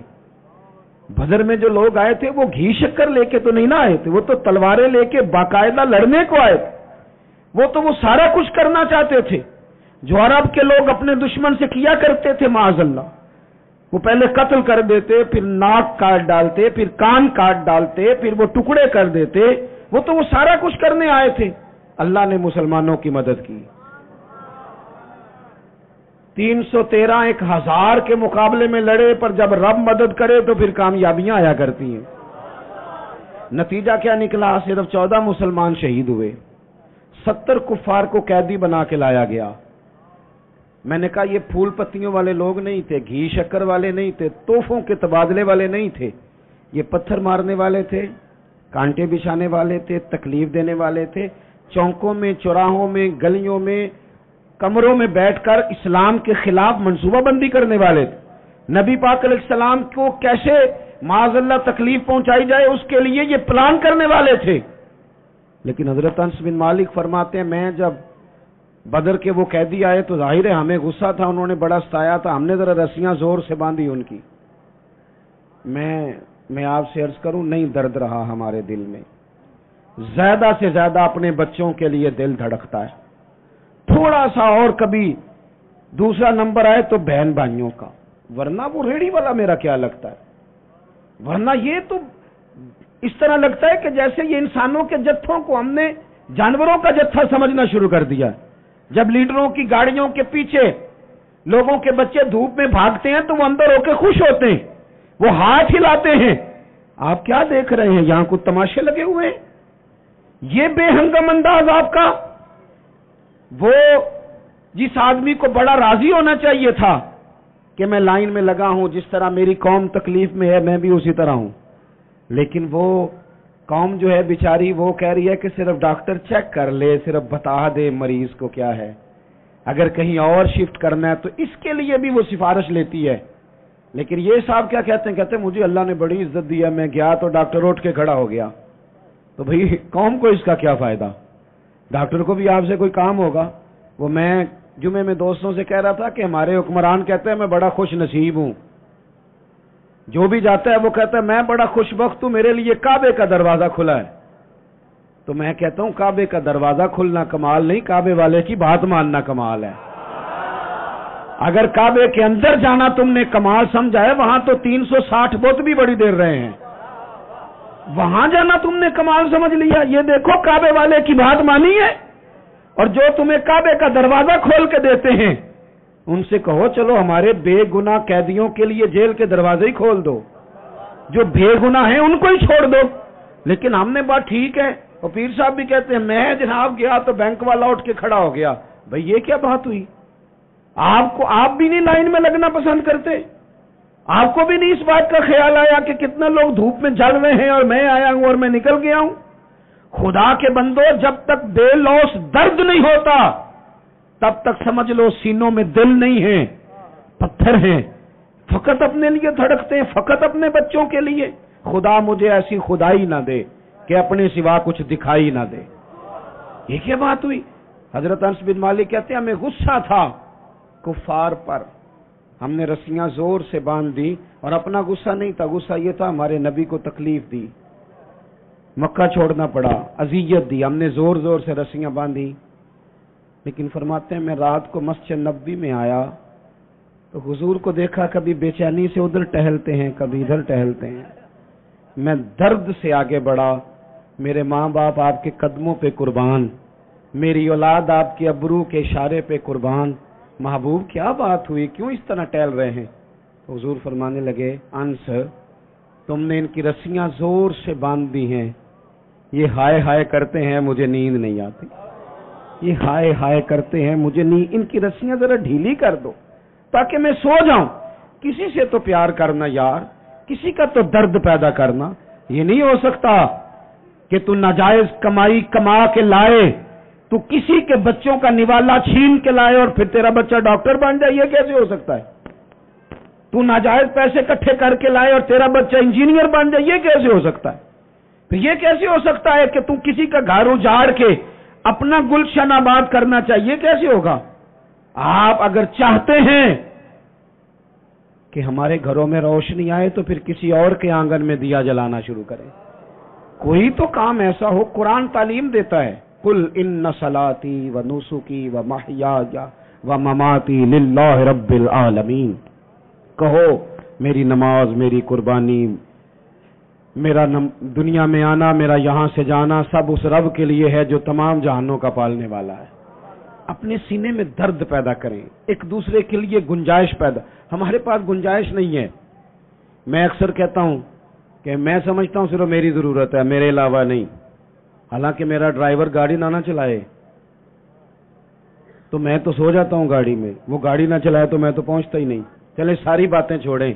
بدر میں جو لوگ آئے تھے وہ گھی شکر لے کے تو نہیں نہ آئے تھے, وہ تو تلواریں لے کے باقاعدہ لڑنے کو آئے تھے. وہ تو وہ سارا کچھ کرنا چاہتے تھے جو عرب کے لوگ اپنے دشمن سے کیا کرتے تھے. معاذ اللہ, وہ پہلے قتل کر دیتے, پھر ناک کاٹ ڈالتے, پھر کان کاٹ ڈالتے, پھر وہ ٹکڑے کر دیتے. وہ تو وہ سارا کچھ کرنے آئے تھے. اللہ نے مسلمانوں کی مدد کی. 313 1000 کے مقابلے میں لڑے, پر جب رب مدد کرے تو پھر کامیابیاں آیا کرتی ہیں. نتیجہ کیا نکلا؟ صرف 14 مسلمان شہید ہوئے, 70 کفار کو قیدی بنا کے لایا گیا. میں نے کہا یہ پھول پتیوں والے لوگ نہیں تھے, گھی شکر والے نہیں تھے, تحفوں کے تبادلے والے نہیں تھے. یہ پتھر مارنے والے تھے, کانٹے بچھانے والے تھے, تکلیف دینے والے تھے. چوکوں میں, چوراہوں میں, گلیوں میں, کمروں میں بیٹھ کر اسلام کے خلاف منصوبہ بندی کرنے والے تھے. نبی پاک علیہ السلام کو کیسے معاذ اللہ تکلیف پہنچائی جائے اس کے لیے یہ پلان کرنے والے تھے. لیکن حضرت انس بن مالک فرماتے ہیں میں جب بدر کے وہ قیدی آئے تو ظاہر ہے ہمیں غصہ تھا, انہوں نے بڑا ستایا تھا, ہم نے ذرا رسیاں زور سے باندھی ان کی. میں آپ سے عرض کروں, نہیں درد رہا ہمارے دل میں. زیادہ سے زیادہ اپنے بچوں کے لیے دل دھڑکتا ہے, تھوڑا سا اور کبھی دوسرا نمبر آئے تو بہن بھائیوں کا, ورنہ وہ ریڑھی والا میرا کیا لگتا ہے. ورنہ یہ تو اس طرح لگتا ہے کہ جیسے یہ انسانوں کے جتھوں کو ہم نے جانوروں کا جتھا سمجھنا شروع کر دیا. جب لیڈروں کی گاڑیوں کے پیچھے لوگوں کے بچے دھوپ میں بھاگتے ہیں تو وہ اندر ہو کے خوش ہوتے ہیں, وہ ہاتھ ہلاتے ہیں. آپ کیا دیکھ رہے ہیں, یہاں کچھ تماشے لگے ہوئے ہیں. یہ بے ہنگم انداز آپ کا, وہ جس آدمی کو بڑا راضی ہونا چاہیے تھا کہ میں لائن میں لگا ہوں, جس طرح میری قوم تکلیف میں ہے میں بھی اسی طرح ہوں. لیکن وہ قوم جو ہے بیچاری وہ کہہ رہی ہے کہ صرف ڈاکٹر چیک کر لے, صرف بتا دے مریض کو کیا ہے, اگر کہیں اور شفٹ کرنا ہے تو اس کے لیے بھی وہ سفارش لیتی ہے. لیکن یہ صاحب کیا کہتے ہیں, کہتے ہیں مجھے اللہ نے بڑی عزت دی ہے, میں گیا تو ڈاکٹر اٹھ کے کھڑا ہو گیا. تو بھئی قوم کو اس کا کیا فائدہ, ڈاکٹر کو بھی آپ سے کوئی کام ہوگا. وہ میں جمعے میں دوستوں سے کہہ رہا تھا کہ ہمارے حکمران کہتے ہیں میں بڑا خوش نصیب ہوں, جو بھی جاتا ہے وہ کہتا ہے میں بڑا خوش بخت ہوں, میرے لیے کعبے کا دروازہ کھلا ہے. تو میں کہتا ہوں کعبے کا دروازہ کھلنا کمال نہیں, کعبے والے کی بات ماننا کمال ہے. اگر کعبے کے اندر جانا تم نے کمال سمجھا ہے, وہاں تو 360 بت بھی بڑی دیر رہے ہیں, وہاں جانا تم نے کمال سمجھ لیا. یہ دیکھو کعبے والے کی بات مانی ہے, اور جو تمہیں کعبے کا دروازہ کھول کے دیتے ہیں ان سے کہو چلو ہمارے بے گناہ قیدیوں کے لیے جیل کے دروازے ہی کھول دو, جو بے گناہ ہیں ان کو ہی چھوڑ دو. لیکن ہم نے بات ٹھیک ہے, اور پیر صاحب بھی کہتے ہیں میں جناب گیا تو بینک والا اٹھ کے کھڑا ہو گیا. بھئی یہ کیا بات ہوئی, آپ بھی نہیں لائن میں لگنا پسند کرتے, آپ کو بھی نہیں اس بات کا خیال آیا کہ کتنے لوگ دھوپ میں جل رہے ہیں اور میں آیا ہوں اور میں نکل گیا ہوں. خدا کے بندو, جب تک بے لوث درد نہیں ہوتا تب تک سمجھ لو سینوں میں دل نہیں ہے, پتھر ہیں, فقط اپنے لیے دھڑکتے ہیں, فقط اپنے بچوں کے لیے. خدا مجھے ایسی خدائی نہ دے کہ اپنے سوا کچھ دکھائی نہ دے. یہ کیا بات ہوئی؟ حضرت انس بن مالک کہتے ہیں ہمیں غصہ تھا کفار پر, ہم نے رسیاں زور سے باندھ دی، اور اپنا غصہ نہیں تھا، غصہ یہ تھا ہمارے نبی کو تکلیف دی، مکہ چھوڑنا پڑا، اذیت دی، ہم نے زور زور سے رسیاں باندھی۔ لیکن فرماتے ہیں میں رات کو مسجد نبوی میں آیا تو حضور کو دیکھا کبھی بے چینی سے ادھر ٹہلتے ہیں، کبھی ادھر ٹہلتے ہیں۔ میں درد سے آگے بڑھا، میرے ماں باپ آپ کے قدموں پہ قربان، میری اولاد آپ کے ابرو کے اشارے پہ قربان، محبوب کیا بات ہوئی، کیوں اس طرح ٹہل رہے ہیں؟ تو حضور فرمانے لگے انس، تم نے ان کی رسیاں زور سے باندھ دی ہیں، یہ ہائے ہائے کرتے ہیں مجھے نیند نہیں آتی، یہ ہائے ہائے کرتے ہیں مجھے نیند، ان کی رسیاں ذرا ڈھیلی کر دو تاکہ میں سو جاؤں۔ کسی سے تو پیار کرنا یار، کسی کا تو درد پیدا کرنا، یہ نہیں ہو سکتا کہ تو ناجائز کمائی کما کے لائے، تو کسی کے بچوں کا نوالا چھین کے لائے اور پھر تیرا بچہ ڈاکٹر بن جائے، یہ کیسے ہو سکتا ہے؟ تو ناجائز پیسے اکٹھے کر کے لائے اور تیرا بچہ انجینئر بن جائے، یہ کیسے ہو سکتا ہے؟ پھر یہ کیسے ہو سکتا ہے کہ تو کسی کا گھر اجاڑ کے اپنا گلشن آباد کرنا چاہیے، کیسے ہوگا؟ آپ اگر چاہتے ہیں کہ ہمارے گھروں میں روشنی آئے تو پھر کسی اور کے آنگن میں دیا جلانا شروع کریں، کوئی تو کام ایسا ہو۔ قرآن تعلیم دیتا ہے، قل ان صلاتی و نسکی و محیای و مماتی للہ رب العالمین، کہو میری نماز، میری قربانی، میرا دنیا میں آنا، میرا یہاں سے جانا، سب اس رب کے لیے ہے جو تمام جہانوں کا پالنے والا ہے۔ اپنے سینے میں درد پیدا کریں، ایک دوسرے کے لیے گنجائش پیدا، ہمارے پاس گنجائش نہیں ہے۔ میں اکثر کہتا ہوں کہ میں سمجھتا ہوں صرف میری ضرورت ہے، میرے علاوہ نہیں، حالانکہ میرا ڈرائیور گاڑی نہ چلائے تو میں تو سو جاتا ہوں گاڑی میں، وہ گاڑی نہ چلائے تو میں تو پہنچتا ہی نہیں۔ چلے ساری باتیں چھوڑیں،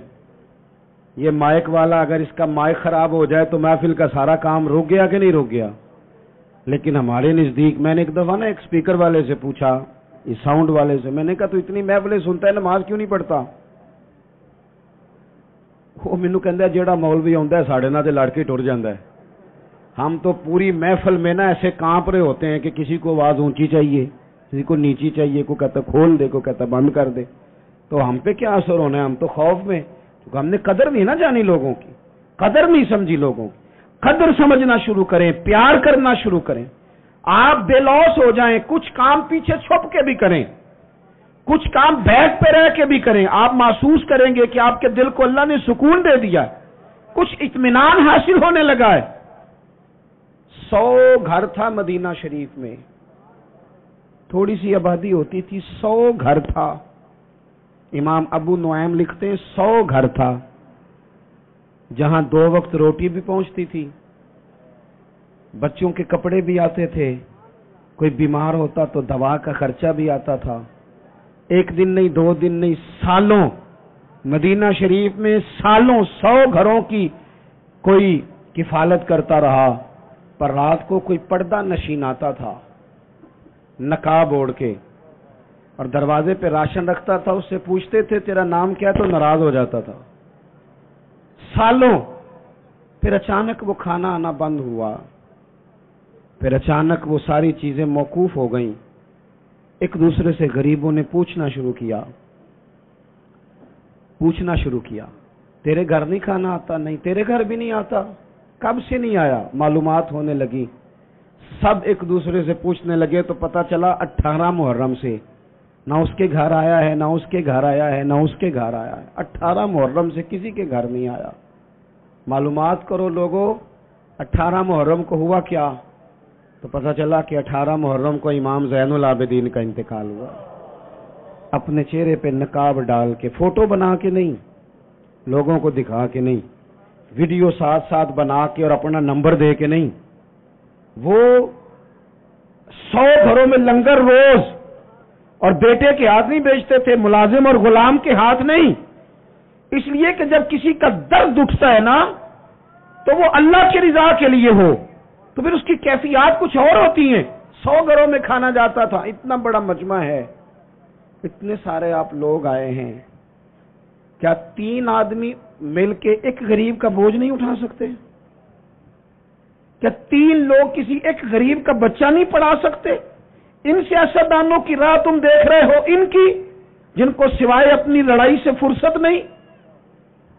یہ مائک والا اگر اس کا مائک خراب ہو جائے تو محفل کا سارا کام رک گیا کہ نہیں رک گیا؟ لیکن ہمارے نزدیک، میں نے ایک دفعہ نا ایک اسپیکر والے سے پوچھا، اس ساؤنڈ والے سے، میں نے کہا تو اتنی محفلیں سنتا ہے، نماز کیوں نہیں پڑھتا؟ وہ مینوں کہندا ہے جیڑا مولوی آندا ہے ساڈے نال تے لڑ کے ٹر جاندا ہے۔ ہم تو پوری محفل میں نا ایسے کانپ رہے ہوتے ہیں کہ کسی کو آواز اونچی چاہیے، کسی کو نیچی چاہیے، کوئی کہتا کھول دے، کوئی کہتا بند کر دے، تو ہم پہ کیا اثر ہونا ہے؟ ہم تو خوف میں، کیونکہ ہم نے قدر نہیں نا جانی لوگوں کی، قدر نہیں سمجھی لوگوں کی۔ قدر سمجھنا شروع کریں، پیار کرنا شروع کریں۔ آپ بے لوث ہو جائیں، کچھ کام پیچھے چھپ کے بھی کریں، کچھ کام بیٹھ پہ رہ کے بھی کریں، آپ محسوس کریں گے کہ آپ کے دل کو اللہ نے سکون دے دیا ہے، کچھ اطمینان حاصل ہونے لگا ہے۔ 100 گھر تھا مدینہ شریف میں، تھوڑی سی آبادی ہوتی تھی، 100 گھر تھا۔ امام ابو نعیم لکھتے ہیں 100 گھر تھا، جہاں 2 وقت روٹی بھی پہنچتی تھی، بچوں کے کپڑے بھی آتے تھے، کوئی بیمار ہوتا تو دوا کا خرچہ بھی آتا تھا۔ ایک دن نہیں، 2 دن نہیں، سالوں مدینہ شریف میں سالوں 100 گھروں کی کوئی کفالت کرتا رہا۔ پر رات کو کوئی پردہ نشین آتا تھا نقاب اوڑھ کے، اور دروازے پہ راشن رکھتا تھا، اس سے پوچھتے تھے تیرا نام کیا، تو ناراض ہو جاتا تھا۔ سالوں، پھر اچانک وہ کھانا آنا بند ہوا، پھر اچانک وہ ساری چیزیں موقوف ہو گئیں۔ ایک دوسرے سے غریبوں نے پوچھنا شروع کیا، تیرے گھر نہیں کھانا آتا؟ نہیں، تیرے گھر بھی نہیں آتا؟ کب سے نہیں آیا؟ معلومات ہونے لگی، سب ایک دوسرے سے پوچھنے لگے تو پتا چلا 18 محرم سے نہ اس کے گھر آیا ہے، نہ اس کے گھر آیا ہے، نہ اس کے گھر آیا ہے۔ 18 محرم سے کسی کے گھر نہیں آیا۔ معلومات کرو لوگوں، 18 محرم کو ہوا کیا؟ تو پتہ چلا کہ 18 محرم کو امام زین العابدین کا انتقال ہوا۔ اپنے چہرے پہ نقاب ڈال کے، فوٹو بنا کے نہیں، لوگوں کو دکھا کے نہیں، ویڈیو ساتھ ساتھ بنا کے اور اپنا نمبر دے کے نہیں، وہ 100 گھروں میں لنگر روز، اور بیٹے کے ہاتھ نہیں بیچتے تھے، ملازم اور غلام کے ہاتھ نہیں، اس لیے کہ جب کسی کا درد اٹھتا ہے نا تو وہ اللہ کی رضا کے لیے ہو تو پھر اس کی کیفیات کچھ اور ہوتی ہیں۔ 100 گھروں میں کھانا جاتا تھا، اتنا بڑا مجمع ہے، اتنے سارے آپ لوگ آئے ہیں، کیا 3 آدمی مل کے ایک غریب کا بوجھ نہیں اٹھا سکتے؟ کیا 3 لوگ کسی ایک غریب کا بچہ نہیں پڑھا سکتے؟ ان سیاستدانوں کی راہ تم دیکھ رہے ہو، ان کی جن کو سوائے اپنی لڑائی سے فرصت نہیں،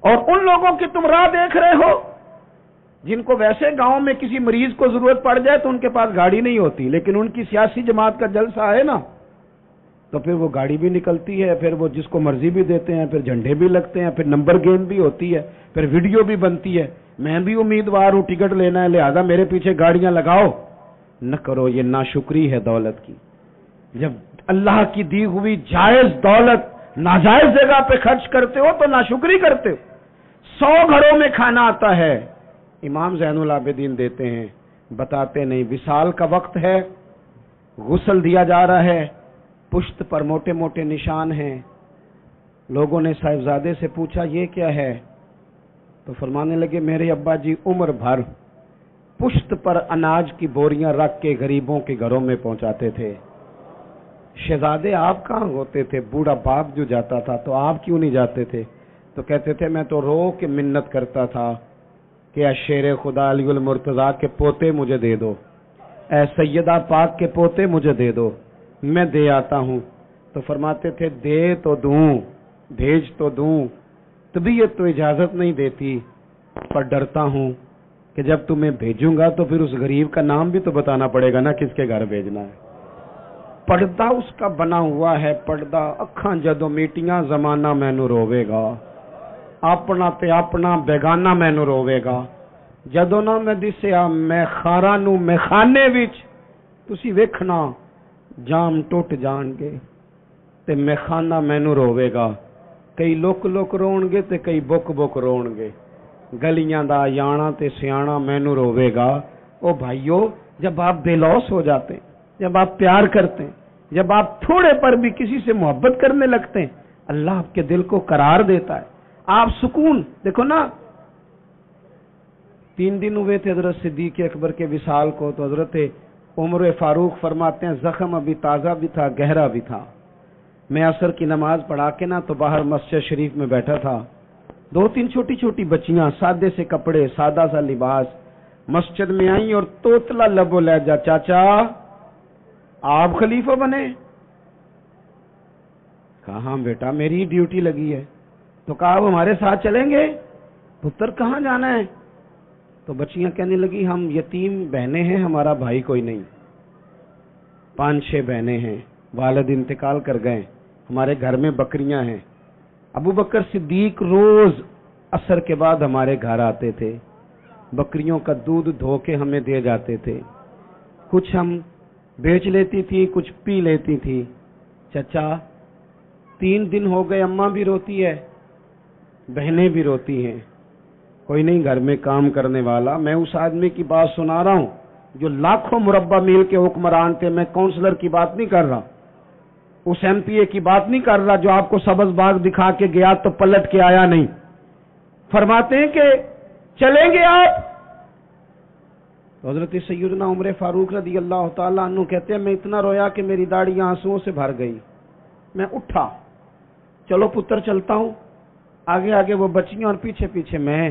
اور ان لوگوں کی تم راہ دیکھ رہے ہو جن کو ویسے گاؤں میں کسی مریض کو ضرورت پڑ جائے تو ان کے پاس گاڑی نہیں ہوتی، لیکن ان کی سیاسی جماعت کا جلسہ ہے نا تو پھر وہ گاڑی بھی نکلتی ہے، پھر وہ جس کو مرضی بھی دیتے ہیں، پھر جھنڈے بھی لگتے ہیں، پھر نمبر گیم بھی ہوتی ہے، پھر ویڈیو بھی بنتی ہے۔ میں بھی امیدوار ہوں، ٹکٹ لینا ہے، لہذا میرے پیچھے گاڑیاں لگاؤ۔ نہ کرو، یہ ناشکری ہے دولت کی۔ جب اللہ کی دی ہوئی جائز دولت ناجائز جگہ پہ خرچ کرتے ہو تو ناشکری کرتے ہو۔ 100 گھروں میں کھانا آتا ہے، امام زین العابدین دیتے ہیں، بتاتے نہیں۔ وصال کا وقت ہے، غسل دیا جا رہا ہے، پشت پر موٹے موٹے نشان ہیں۔ لوگوں نے صاحبزادے سے پوچھا یہ کیا ہے؟ تو فرمانے لگے میرے ابا جی عمر بھر پشت پر اناج کی بوریاں رکھ کے غریبوں کے گھروں میں پہنچاتے تھے۔ شہزادے آپ کہاں ہوتے تھے؟ بوڑھا باپ جو جاتا تھا تو آپ کیوں نہیں جاتے تھے؟ تو کہتے تھے میں تو رو کے منت کرتا تھا کہ اے شیر خدا علی المرتضیٰ کے پوتے مجھے دے دو، اے سیدہ پاک کے پوتے مجھے دے دو، میں دے آتا ہوں۔ تو فرماتے تھے دے تو دوں، بھیج تو دوں، طبیعت تو اجازت نہیں دیتی، پر ڈرتا ہوں کہ جب تمہیں بھیجوں گا تو پھر اس غریب کا نام بھی تو بتانا پڑے گا نا کس کے گھر بھیجنا ہے۔ پردہ اس کا بنا ہوا ہے، پردہ اکھاں جدوں میٹیاں زمانہ مینوں روے گا، اپنا تے اپنا بیگانہ مینوں روے گا، جدوں نہ میں دسیا میں خاراں نوں میں خانے وچ تسی ویکھنا جام ٹوٹ جان گے تے میں خانہ مینوں روے گا۔ کئی لک لک رون گے تے کئی بک بک رون گے، گلیاں دا یانا تے سیانا مینوں روے گا۔ او بھائیو، جب آپ بے لوس ہو جاتے ہیں، جب آپ پیار کرتے ہیں، جب آپ تھوڑے پر بھی کسی سے محبت کرنے لگتے ہیں، اللہ آپ کے دل کو قرار دیتا ہے، آپ سکون۔ دیکھو نا 3 دن ہوئے تھے حضرت صدیق اکبر کے وصال کو، تو حضرت عمر فاروق فرماتے ہیں زخم ابھی تازہ بھی تھا، گہرا بھی تھا۔ میں عصر کی نماز پڑھا کے نا تو باہر مسجد شریف میں بیٹھا تھا، 2-3 چھوٹی چھوٹی بچیاں سادے سے کپڑے، سادہ سا لباس مسجد میں آئیں اور توتلا لبو لہجہ، چاچا آپ خلیفہ بنے؟ کہا ہاں بیٹا میری ڈیوٹی لگی ہے۔ تو کہا آپ ہمارے ساتھ چلیں گے؟ پتر کہاں جانا ہے؟ تو بچیاں کہنے لگی ہم یتیم بہنیں ہیں، ہمارا بھائی کوئی نہیں، 5-6 بہنیں ہیں، والد انتقال کر گئے، ہمارے گھر میں بکریاں ہیں۔ ابو بکر صدیق روز عصر کے بعد ہمارے گھر آتے تھے، بکریوں کا دودھ دھو کے ہمیں دے جاتے تھے، کچھ ہم بیچ لیتی تھی، کچھ پی لیتی تھی۔ چچا 3 دن ہو گئے، اماں بھی روتی ہے، بہنیں بھی روتی ہیں، کوئی نہیں گھر میں کام کرنے والا۔ میں اس آدمی کی بات سنا رہا ہوں جو لاکھوں مربع میل کے حکمران تھے، میں کونسلر کی بات نہیں کر رہا، اس ایم پی اے کی بات نہیں کر رہا جو آپ کو سبز باغ دکھا کے گیا تو پلٹ کے آیا نہیں۔ فرماتے ہیں کہ چلیں گے آپ؟ تو حضرت سیدنا عمر فاروق رضی اللہ تعالیٰ عنہ کہتے ہیں میں اتنا رویا کہ میری داڑھی آنسوؤں سے بھر گئی۔ میں اٹھا، چلو پتر چلتا ہوں، آگے آگے وہ بچیاں اور پیچھے پیچھے میں۔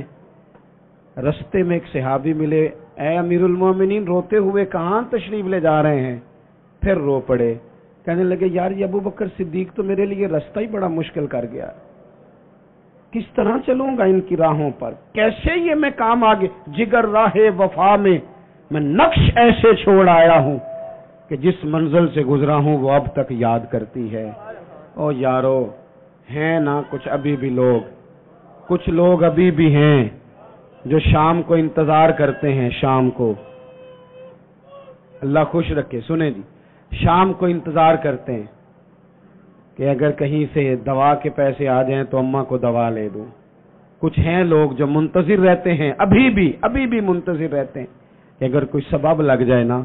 رستے میں ایک صحابی ملے، اے امیر المومنین روتے ہوئے کہاں تشریف لے جا رہے ہیں؟ پھر رو پڑے، کہنے لگے یار یہ ابو بکر صدیق تو میرے لیے رستہ ہی بڑا مشکل کر گیا، کس طرح چلوں گا ان کی راہوں پر، کیسے یہ میں کام آگے؟ جگر راہ وفا میں میں نقش ایسے چھوڑ آیا ہوں کہ جس منزل سے گزرا ہوں وہ اب تک یاد کرتی ہے۔ او یارو، ہیں نا کچھ ابھی بھی لوگ، کچھ لوگ ابھی بھی ہیں جو شام کو انتظار کرتے ہیں، شام کو اللہ خوش رکھے، سنیں جی، شام کو انتظار کرتے ہیں کہ اگر کہیں سے دوا کے پیسے آ جائیں تو اماں کو دوا لے دوں۔ کچھ ہیں لوگ جو منتظر رہتے ہیں، ابھی بھی منتظر رہتے ہیں کہ اگر کوئی سبب لگ جائے نا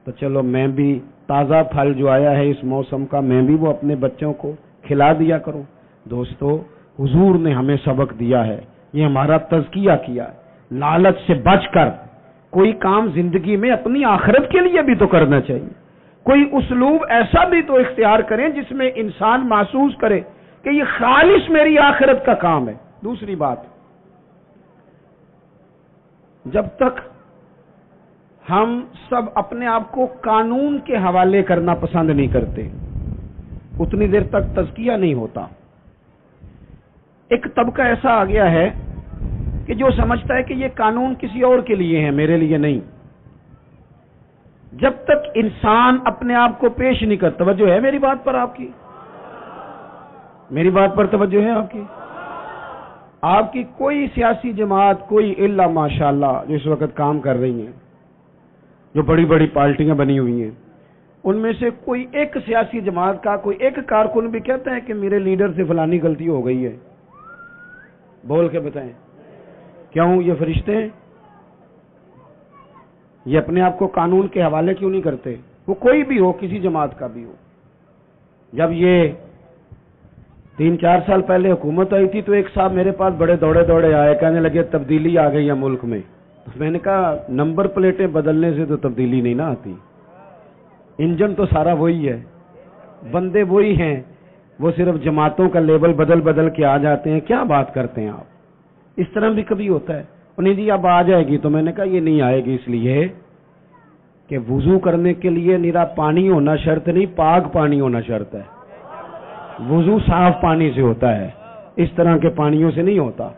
تو چلو میں بھی تازہ پھل جو آیا ہے اس موسم کا میں بھی وہ اپنے بچوں کو کھلا دیا کروں۔ دوستو، حضور نے ہمیں سبق دیا ہے، یہ ہمارا تزکیہ کیا ہے، لالچ سے بچ کر کوئی کام زندگی میں اپنی آخرت کے لیے بھی تو کرنا چاہیے، کوئی اسلوب ایسا بھی تو اختیار کریں جس میں انسان محسوس کرے کہ یہ خالص میری آخرت کا کام ہے۔ دوسری بات، جب تک ہم سب اپنے آپ کو قانون کے حوالے کرنا پسند نہیں کرتے، اتنی دیر تک تزکیہ نہیں ہوتا. ایک طبقہ ایسا آ گیا ہے کہ جو سمجھتا ہے کہ یہ قانون کسی اور کے لیے ہے، میرے لیے نہیں. جب تک انسان اپنے آپ کو پیش نہیں کرتا، توجہ ہے میری بات پر آپ کی؟ میری بات پر توجہ ہے آپ کی؟ آپ کی کوئی سیاسی جماعت، کوئی الا ماشاءاللہ جو اس وقت کام کر رہی ہیں، جو بڑی بڑی پارٹیاں بنی ہوئی ہیں، ان میں سے کوئی ایک سیاسی جماعت کا کوئی ایک کارکن بھی کہتا ہے کہ میرے لیڈر سے فلانی غلطی ہو گئی ہے؟ بول کے بتائیں. کیوں؟ یہ فرشتے ہیں. یہ اپنے آپ کو قانون کے حوالے کیوں نہیں کرتے؟ وہ کوئی بھی ہو، کسی جماعت کا بھی ہو. جب یہ 3-4 سال پہلے حکومت آئی تھی تو ایک صاحب میرے پاس بڑے دوڑے آئے، کہنے لگے تبدیلی آ گئی ہے ملک میں. میں نے کہا نمبر پلیٹیں بدلنے سے تو تبدیلی نہیں نہ آتی، انجن تو سارا وہی ہے، بندے وہی ہیں، وہ صرف جماعتوں کا لیبل بدل کے آ جاتے ہیں. کیا بات کرتے ہیں آپ؟ اس طرح بھی کبھی ہوتا ہے. انہیں جی اب آ جائے گی، تو میں نے کہا یہ نہیں آئے گی، اس لیے کہ وضو کرنے کے لیے نیرا پانی ہونا شرط نہیں، پاک پانی ہونا شرط ہے. وضو صاف پانی سے ہوتا ہے، اس طرح کے پانیوں سے نہیں ہوتا.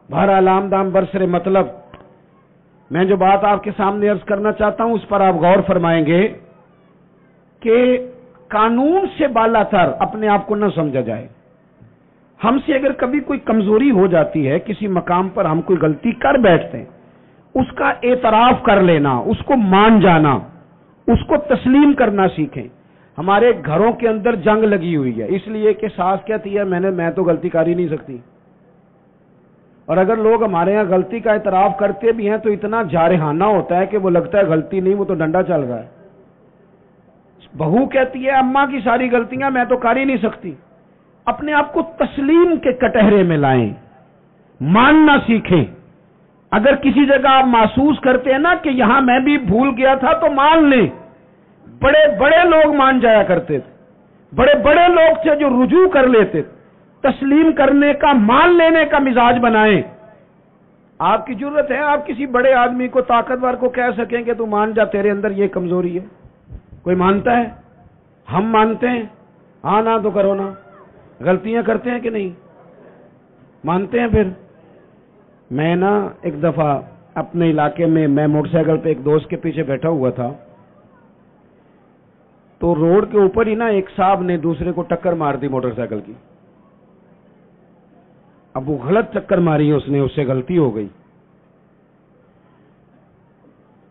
بہرحال آمدام برسر مطلب میں جو بات آپ کے سامنے عرض کرنا چاہتا ہوں اس پر آپ غور فرمائیں گے کہ قانون سے بالا تر اپنے آپ کو نہ سمجھا جائے. ہم سے اگر کبھی کوئی کمزوری ہو جاتی ہے، کسی مقام پر ہم کوئی غلطی کر بیٹھتے ہیں، اس کا اعتراف کر لینا، اس کو مان جانا، اس کو تسلیم کرنا سیکھیں. ہمارے گھروں کے اندر جنگ لگی ہوئی ہے اس لیے کہ ساس کہتی ہے میں تو غلطی کر ہی نہیں سکتی. اور اگر لوگ ہمارے ہاں غلطی کا اعتراف کرتے بھی ہیں تو اتنا جارحانہ ہوتا ہے کہ وہ لگتا ہے غلطی نہیں، وہ تو ڈنڈا چل رہا ہے. بہو کہتی ہے اماں کی ساری غلطیاں میں تو کر ہی نہیں سکتی. اپنے آپ کو تسلیم کے کٹہرے میں لائیں، ماننا سیکھیں. اگر کسی جگہ آپ محسوس کرتے ہیں نا کہ یہاں میں بھی بھول گیا تھا تو مان لیں. بڑے بڑے لوگ مان جایا کرتے تھے، بڑے بڑے لوگ تھے جو رجوع کر لیتے تھے. تسلیم کرنے کا، مان لینے کا مزاج بنائیں. آپ کی ضرورت ہے آپ کسی بڑے آدمی کو، طاقتور کو کہہ سکیں کہ تو مان جا، تیرے اندر یہ کمزوری ہے. کوئی مانتا ہے؟ ہم مانتے ہیں؟ ہاں نہ تو کرو نا. غلطیاں کرتے ہیں کہ نہیں؟ مانتے ہیں. پھر میں نا ایک دفعہ اپنے علاقے میں موٹر سائیکل پہ ایک دوست کے پیچھے بیٹھا ہوا تھا، تو روڈ کے اوپر ہی نا ایک صاحب نے دوسرے کو ٹکر مار دی موٹر سائیکل کی. اب وہ غلط ٹکر ماری ہے، اس سے غلطی ہو گئی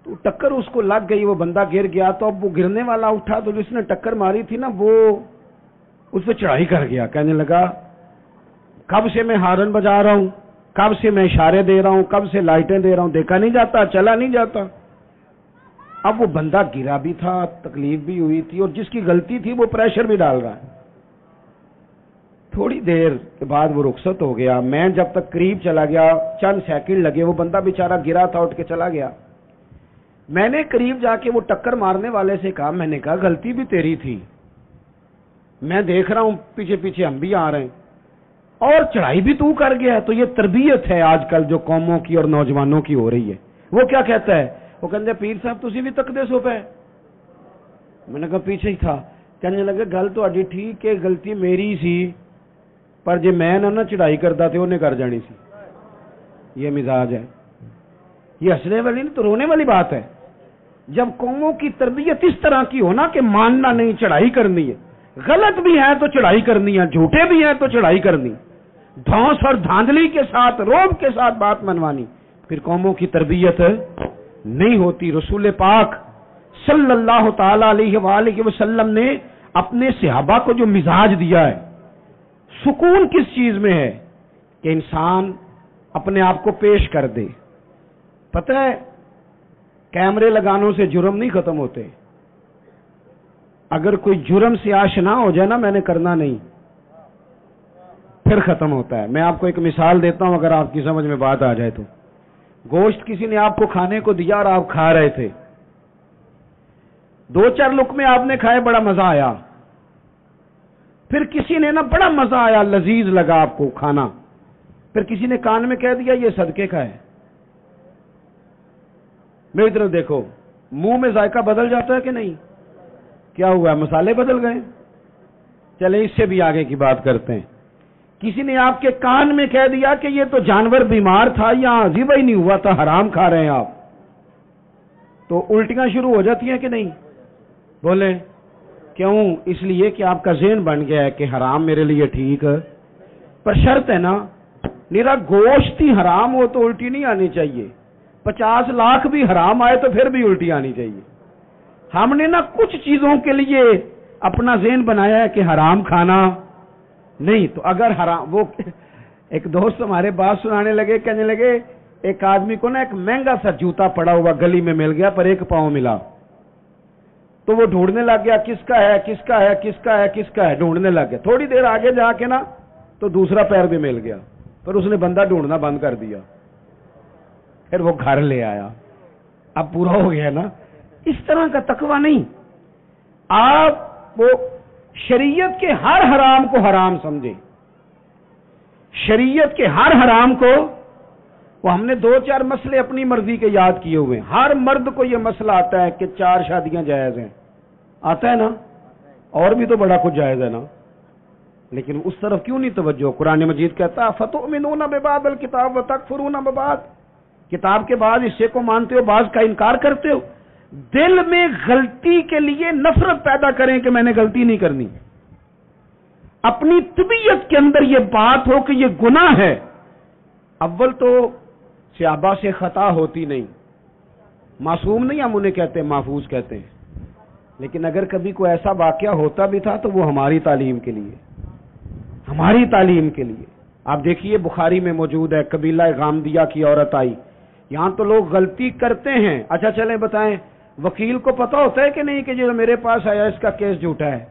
تو ٹکر اس کو لگ گئی، وہ بندہ گر گیا. تو اب وہ گرنے والا اٹھا تو جس نے ٹکر ماری تھی نا وہ اس پہ چڑھائی کر گیا. کہنے لگا کب سے میں ہارن بجا رہا ہوں، کب سے میں اشارے دے رہا ہوں، کب سے لائٹیں دے رہا ہوں، دیکھا نہیں جاتا، چلا نہیں جاتا. اب وہ بندہ گرا بھی تھا، تکلیف بھی ہوئی تھی، اور جس کی غلطی تھی وہ پریشر بھی ڈال رہا ہے. تھوڑی دیر کے بعد وہ رخصت ہو گیا. میں جب تک قریب چلا گیا، چند سیکنڈ لگے، وہ بندہ بیچارہ گرا تھا، اٹھ کے چلا گیا. میں نے قریب جا کے وہ ٹکر مارنے والے سے کہا، میں نے کہا غلطی بھی تیری تھی، میں دیکھ رہا ہوں پیچھے پیچھے ہم بھی آ رہے ہیں اور چڑھائی بھی تو کر گیا ہے. تو یہ تربیت ہے آج کل جو قوموں کی اور نوجوانوں کی ہو رہی ہے. وہ کیا کہتا ہے؟ وہ کہتے پیر صاحب تسی بھی تکدے سو پہ. میں نے کہا پیچھے ہی تھا. کہنے لگے گل تو اڈی ٹھیک ہے، غلطی میری سی، پر جے میں نہ چڑھائی کرتا تھے انہیں کر جانی سی. یہ مزاج ہے. یہ ہنسنے والی نہیں تو رونے والی بات ہے. جب قوموں کی تربیت اس طرح کی ہونا کہ ماننا نہیں، چڑھائی کرنی ہے، غلط بھی ہے تو چڑھائی کرنی ہے، جھوٹے بھی ہیں تو چڑھائی کرنی، دھونس اور دھاندلی کے ساتھ، روب کے ساتھ بات منوانی، پھر قوموں کی تربیت نہیں ہوتی. رسول پاک صلی اللہ تعالی علیہ وآلہ وسلم نے اپنے صحابہ کو جو مزاج دیا ہے، سکون کس چیز میں ہے کہ انسان اپنے آپ کو پیش کر دے. پتہ ہے کیمرے لگانوں سے جرم نہیں ختم ہوتے. اگر کوئی جرم سے آشنا ہو جائے نا میں نے کرنا نہیں، پھر ختم ہوتا ہے. میں آپ کو ایک مثال دیتا ہوں اگر آپ کی سمجھ میں بات آ جائے تو. گوشت کسی نے آپ کو کھانے کو دیا اور آپ کھا رہے تھے، 2-4 لقمے آپ نے کھائے، بڑا مزہ آیا. پھر کسی نے نا بڑا مزہ آیا، لذیذ لگا آپ کو کھانا، پھر کسی نے کان میں کہہ دیا یہ صدقے کا ہے. میری طرف دیکھو، منہ میں ذائقہ بدل جاتا ہے کہ نہیں؟ کیا ہوا؟ مسالے بدل گئے. چلے اس سے بھی آگے کی بات کرتے ہیں. کسی نے آپ کے کان میں کہہ دیا کہ یہ تو جانور بیمار تھا یا ذبح ہی نہیں ہوا تھا، حرام کھا رہے ہیں آپ، تو الٹیاں شروع ہو جاتی ہیں کہ نہیں؟ بولے کیوں؟ اس لیے کہ آپ کا ذہن بن گیا ہے کہ حرام میرے لیے ٹھیک ہے، پر شرط ہے نا، میرا گوشت ہی حرام ہو تو الٹی نہیں آنی چاہیے، 50 لاکھ بھی حرام آئے تو پھر بھی الٹی آنی چاہیے. ہم نے نا کچھ چیزوں کے لیے اپنا ذہن بنایا ہے کہ حرام کھانا نہیں. تو اگر حرام، وہ ایک دوست ہمارے بات سنانے لگے، کہنے لگے ایک آدمی کو نا ایک مہنگا سا جوتا پڑا ہوا گلی میں مل گیا پر 1 پاؤں ملا، تو وہ ڈھونڈنے لگ گیا کس کا ہے کس کا ہے کس کا ہے کس کا ہے، ڈھونڈنے لگ گیا. تھوڑی دیر آگے جا کے نا تو دوسرا پیر بھی مل گیا، پر اس نے بندہ ڈھونڈنا بند کر دیا، پھر وہ گھر لے آیا، اب پورا ہو گیا نا. اس طرح کا تقوی نہیں. آپ وہ شریعت کے ہر حرام کو حرام سمجھیں، شریعت کے ہر حرام کو. وہ ہم نے 2-4 مسئلے اپنی مرضی کے یاد کیے ہوئے ہیں. ہر مرد کو یہ مسئلہ آتا ہے کہ 4 شادیاں جائز ہیں، آتا ہے نا، اور بھی تو بڑا کچھ جائز ہے نا، لیکن اس طرف کیوں نہیں توجہ؟ قرآن مجید کہتا ہے فَتُؤْمِنُونَ بِبَعْضِ الْكِتَابِ وَتَكْفُرُونَ بِبَعْضٍ، کتاب کے بعض حصے کو مانتے ہو، بعض کا انکار کرتے ہو. دل میں غلطی کے لیے نفرت پیدا کریں کہ میں نے غلطی نہیں کرنی. اپنی طبیعت کے اندر یہ بات ہو کہ یہ گناہ ہے. اول تو صحابہ سے خطا ہوتی نہیں، معصوم نہیں ہم انہیں کہتے، محفوظ کہتے ہیں، لیکن اگر کبھی کوئی ایسا واقعہ ہوتا بھی تھا تو وہ ہماری تعلیم کے لیے، ہماری تعلیم کے لیے. آپ دیکھیے بخاری میں موجود ہے، قبیلہ غامدیہ کی عورت آئی. یہاں تو لوگ غلطی کرتے ہیں. اچھا چلیں بتائیں، وکیل کو پتا ہوتا ہے کہ نہیں کہ جو میرے پاس آیا اس کا کیس جھوٹا ہے؟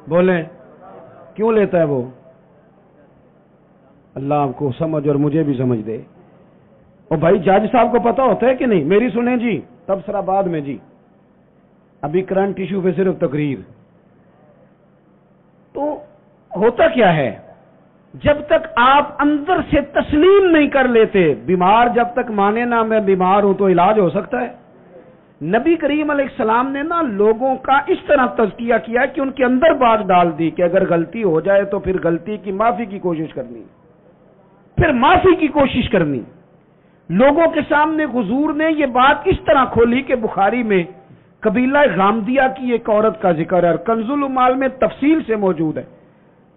بولیں کیوں لیتا ہے وہ؟ اللہ آپ کو سمجھ اور مجھے بھی سمجھ دے. اور بھائی جج صاحب کو پتا ہوتا ہے کہ نہیں؟ میری سنیں جی، تبصرہ بعد میں جی، ابھی کرنٹ ایشو پہ صرف تقریر. تو ہوتا کیا ہے، جب تک آپ اندر سے تسلیم نہیں کر لیتے، بیمار جب تک مانے نا میں بیمار ہوں تو علاج ہو سکتا ہے. نبی کریم علیہ السلام نے نا لوگوں کا اس طرح تزکیہ کیا کہ ان کے اندر بات ڈال دی کہ اگر غلطی ہو جائے تو پھر غلطی کی معافی کی کوشش کرنی، پھر معافی کی کوشش کرنی. لوگوں کے سامنے حضور نے یہ بات اس طرح کھولی کہ بخاری میں قبیلہ غامدیہ کی ایک عورت کا ذکر ہے اور کنز العمال میں تفصیل سے موجود ہے.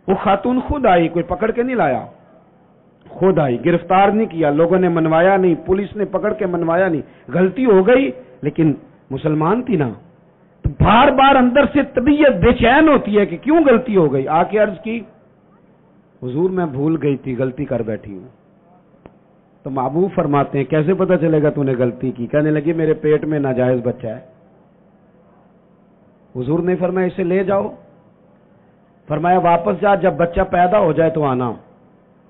وہ خاتون خود آئی، کوئی پکڑ کے نہیں لایا، خود آئی، گرفتار نہیں کیا، لوگوں نے منوایا نہیں، پولیس نے پکڑ کے منوایا نہیں. غلطی ہو گئی لیکن مسلمان تھی نا، تو بار بار اندر سے طبیعت بے چین ہوتی ہے کہ کیوں غلطی ہو گئی. آ کے عرض کی حضور میں بھول گئی تھی، غلطی کر بیٹھی ہوں. تو محبوب فرماتے ہیں کیسے پتہ چلے گا تو نے غلطی کی؟ کہنے لگی میرے پیٹ میں ناجائز بچہ ہے. حضور نے فرمایا اسے لے جاؤ. فرمایا واپس جا، جب بچہ پیدا ہو جائے تو آنا.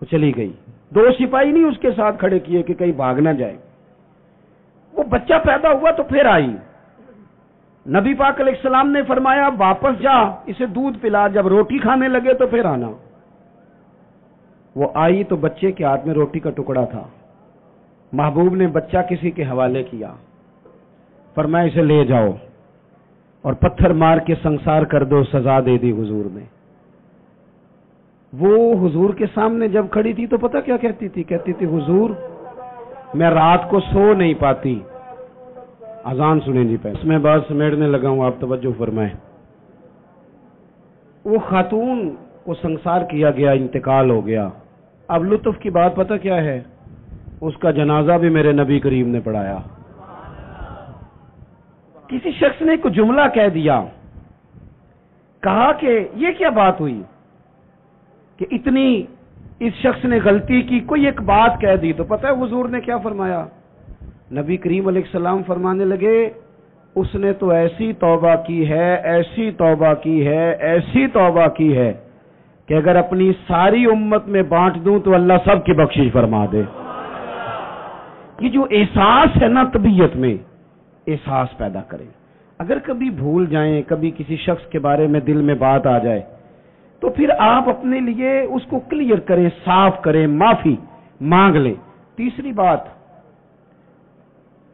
وہ چلی گئی. 2 سپاہی نہیں اس کے ساتھ کھڑے کیے کہ کہیں بھاگ نہ جائے. وہ بچہ پیدا ہوا تو پھر آئی. نبی پاک علیہ السلام نے فرمایا واپس جا، اسے دودھ پلا، جب روٹی کھانے لگے تو پھر آنا. وہ آئی تو بچے کے ہاتھ میں روٹی کا ٹکڑا تھا. محبوب نے بچہ کسی کے حوالے کیا، فرمایا اسے لے جاؤ اور پتھر مار کے سنسار کر دو. سزا دے دی حضور نے. وہ حضور کے سامنے جب کھڑی تھی تو پتہ کیا کہتی تھی؟ کہتی تھی حضور میں رات کو سو نہیں پاتی. اذان سنیں جی پہلے، اس میں بات سمیٹنے لگا ہوں، آپ توجہ فرمائیں. وہ خاتون کو سنسار کیا گیا، انتقال ہو گیا. اب لطف کی بات پتہ کیا ہے؟ اس کا جنازہ بھی میرے نبی کریم نے پڑھایا. کسی شخص نے کوئی جملہ کہہ دیا، کہا کہ یہ کیا بات ہوئی کہ اتنی اس شخص نے غلطی کی، کوئی ایک بات کہہ دی. تو پتہ ہے حضور نے کیا فرمایا؟ نبی کریم علیہ السلام فرمانے لگے اس نے تو ایسی توبہ کی ہے، ایسی توبہ کی ہے، ایسی توبہ کی ہے کہ اگر اپنی ساری امت میں بانٹ دوں تو اللہ سب کی بخشش فرما دے. یہ جو احساس ہے نا طبیعت میں، احساس پیدا کریں. اگر کبھی بھول جائیں، کبھی کسی شخص کے بارے میں دل میں بات آ جائے تو پھر آپ اپنے لیے اس کو کلیئر کریں، صاف کریں، معافی مانگ لیں. تیسری بات،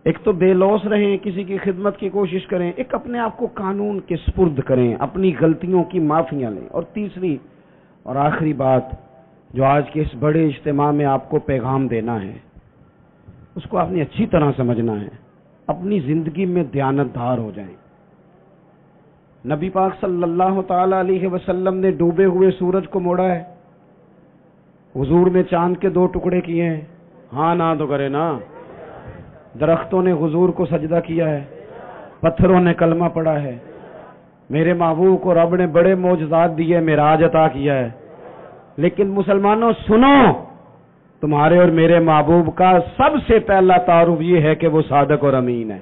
ایک تو بے لوث رہیں، کسی کی خدمت کی کوشش کریں، ایک اپنے آپ کو قانون کے سپرد کریں، اپنی غلطیوں کی معافیاں لیں، اور تیسری اور آخری بات جو آج کے اس بڑے اجتماع میں آپ کو پیغام دینا ہے، اس کو آپ نے اچھی طرح سمجھنا ہے، اپنی زندگی میں دیانتدار ہو جائیں۔ نبی پاک صلی اللہ تعالی علیہ وسلم نے ڈوبے ہوئے سورج کو موڑا ہے، حضور نے چاند کے 2 ٹکڑے کیے ہیں، ہاں نہ تو کرے نا، درختوں نے حضور کو سجدہ کیا ہے، پتھروں نے کلمہ پڑھا ہے، میرے محبوب کو رب نے بڑے معجزات دیے، معراج عطا کیا ہے۔ لیکن مسلمانوں سنو، تمہارے اور میرے محبوب کا سب سے پہلا تعارف یہ ہے کہ وہ صادق اور امین ہے۔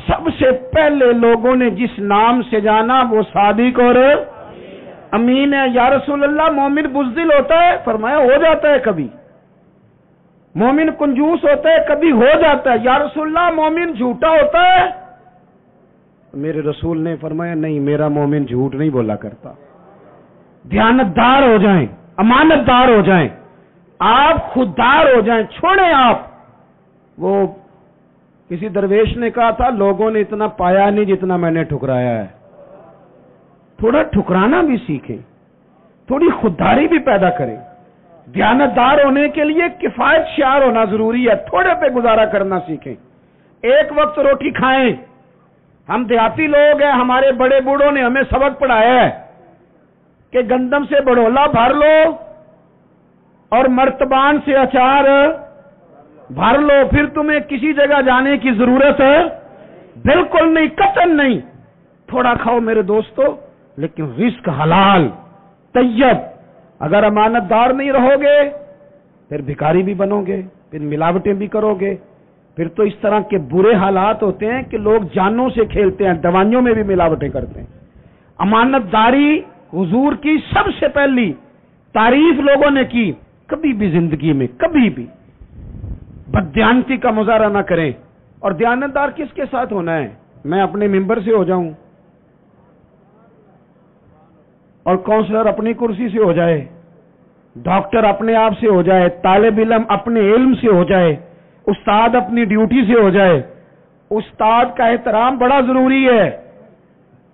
سب سے پہلے لوگوں نے جس نام سے جانا وہ صادق اور امین ہے۔ یا رسول اللہ مومن بزدل ہوتا ہے؟ فرمایا ہو جاتا ہے کبھی۔ مومن کنجوس ہوتا ہے؟ کبھی ہو جاتا ہے۔ یا رسول اللہ مومن جھوٹا ہوتا ہے؟ میرے رسول نے فرمایا نہیں، میرا مومن جھوٹ نہیں بولا کرتا۔ دیانتدار ہو جائیں، امانت دار ہو جائیں، آپ خوددار ہو جائیں، چھوڑیں آپ۔ وہ کسی درویش نے کہا تھا لوگوں نے اتنا پایا نہیں جتنا میں نے ٹھکرایا ہے۔ تھوڑا ٹھکرانا بھی سیکھیں، تھوڑی خودداری بھی پیدا کریں۔ دیانتدار ہونے کے لیے کفایت شعار ہونا ضروری ہے، تھوڑے پہ گزارا کرنا سیکھیں۔ ایک وقت روٹی کھائیں۔ ہم دیہاتی لوگ ہیں، ہمارے بڑے بوڑھوں نے ہمیں سبق پڑھایا ہے کہ گندم سے بڑولا بھر لو اور مرتبان سے اچار بھر لو، پھر تمہیں کسی جگہ جانے کی ضرورت ہے بالکل نہیں، قطعاً نہیں۔ تھوڑا کھاؤ میرے دوستو، لیکن رزق حلال طیب۔ اگر امانت دار نہیں رہو گے پھر بھکاری بھی بنو گے، پھر ملاوٹیں بھی کرو گے، پھر تو اس طرح کے برے حالات ہوتے ہیں کہ لوگ جانوں سے کھیلتے ہیں، دوائیوں میں بھی ملاوٹیں کرتے ہیں۔ امانت داری حضور کی سب سے پہلی تعریف لوگوں نے کی، کبھی بھی زندگی میں کبھی بھی بددیانتی کا مظاہرہ نہ کریں۔ اور دیانتدار کس کے ساتھ ہونا ہے؟ میں اپنے ممبر سے ہو جاؤں اور کونسلر اپنی کرسی سے ہو جائے، ڈاکٹر اپنے آپ سے ہو جائے، طالب علم اپنے علم سے ہو جائے، استاد اپنی ڈیوٹی سے ہو جائے۔ استاد کا احترام بڑا ضروری ہے،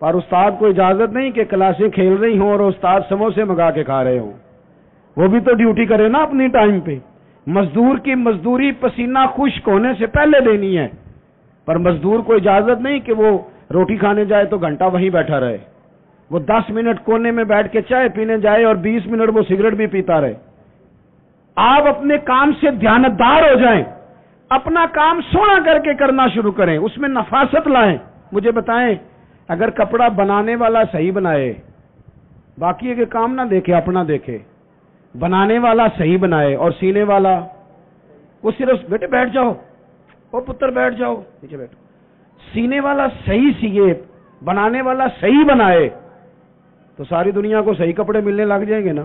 پر استاد کو اجازت نہیں کہ کلاسیں کھیل رہی ہوں اور استاد سموسے منگا کے کھا رہے ہوں۔ وہ بھی تو ڈیوٹی کرے نا اپنی ٹائم پہ۔ مزدور کی مزدوری پسینہ خشک ہونے سے پہلے دینی ہے، پر مزدور کو اجازت نہیں کہ وہ روٹی کھانے جائے تو گھنٹہ وہیں بیٹھا رہے، وہ 10 منٹ کونے میں بیٹھ کے چائے پینے جائے اور 20 منٹ وہ سگریٹ بھی پیتا رہے۔ آپ اپنے کام سے دیانتدار ہو جائیں، اپنا کام سونا کر کے کرنا شروع کریں، اس میں نفاست لائیں۔ مجھے بتائیں، اگر کپڑا بنانے والا صحیح بنائے، باقی کے کام نہ دیکھے اپنا دیکھے، بنانے والا صحیح بنائے اور سینے والا وہ صرف بیٹے بیٹھ جاؤ، وہ پتر بیٹھ جاؤ نیچے بیٹھو، سینے والا صحیح سیے، بنانے والا صحیح بنائے تو ساری دنیا کو صحیح کپڑے ملنے لگ جائیں گے نا۔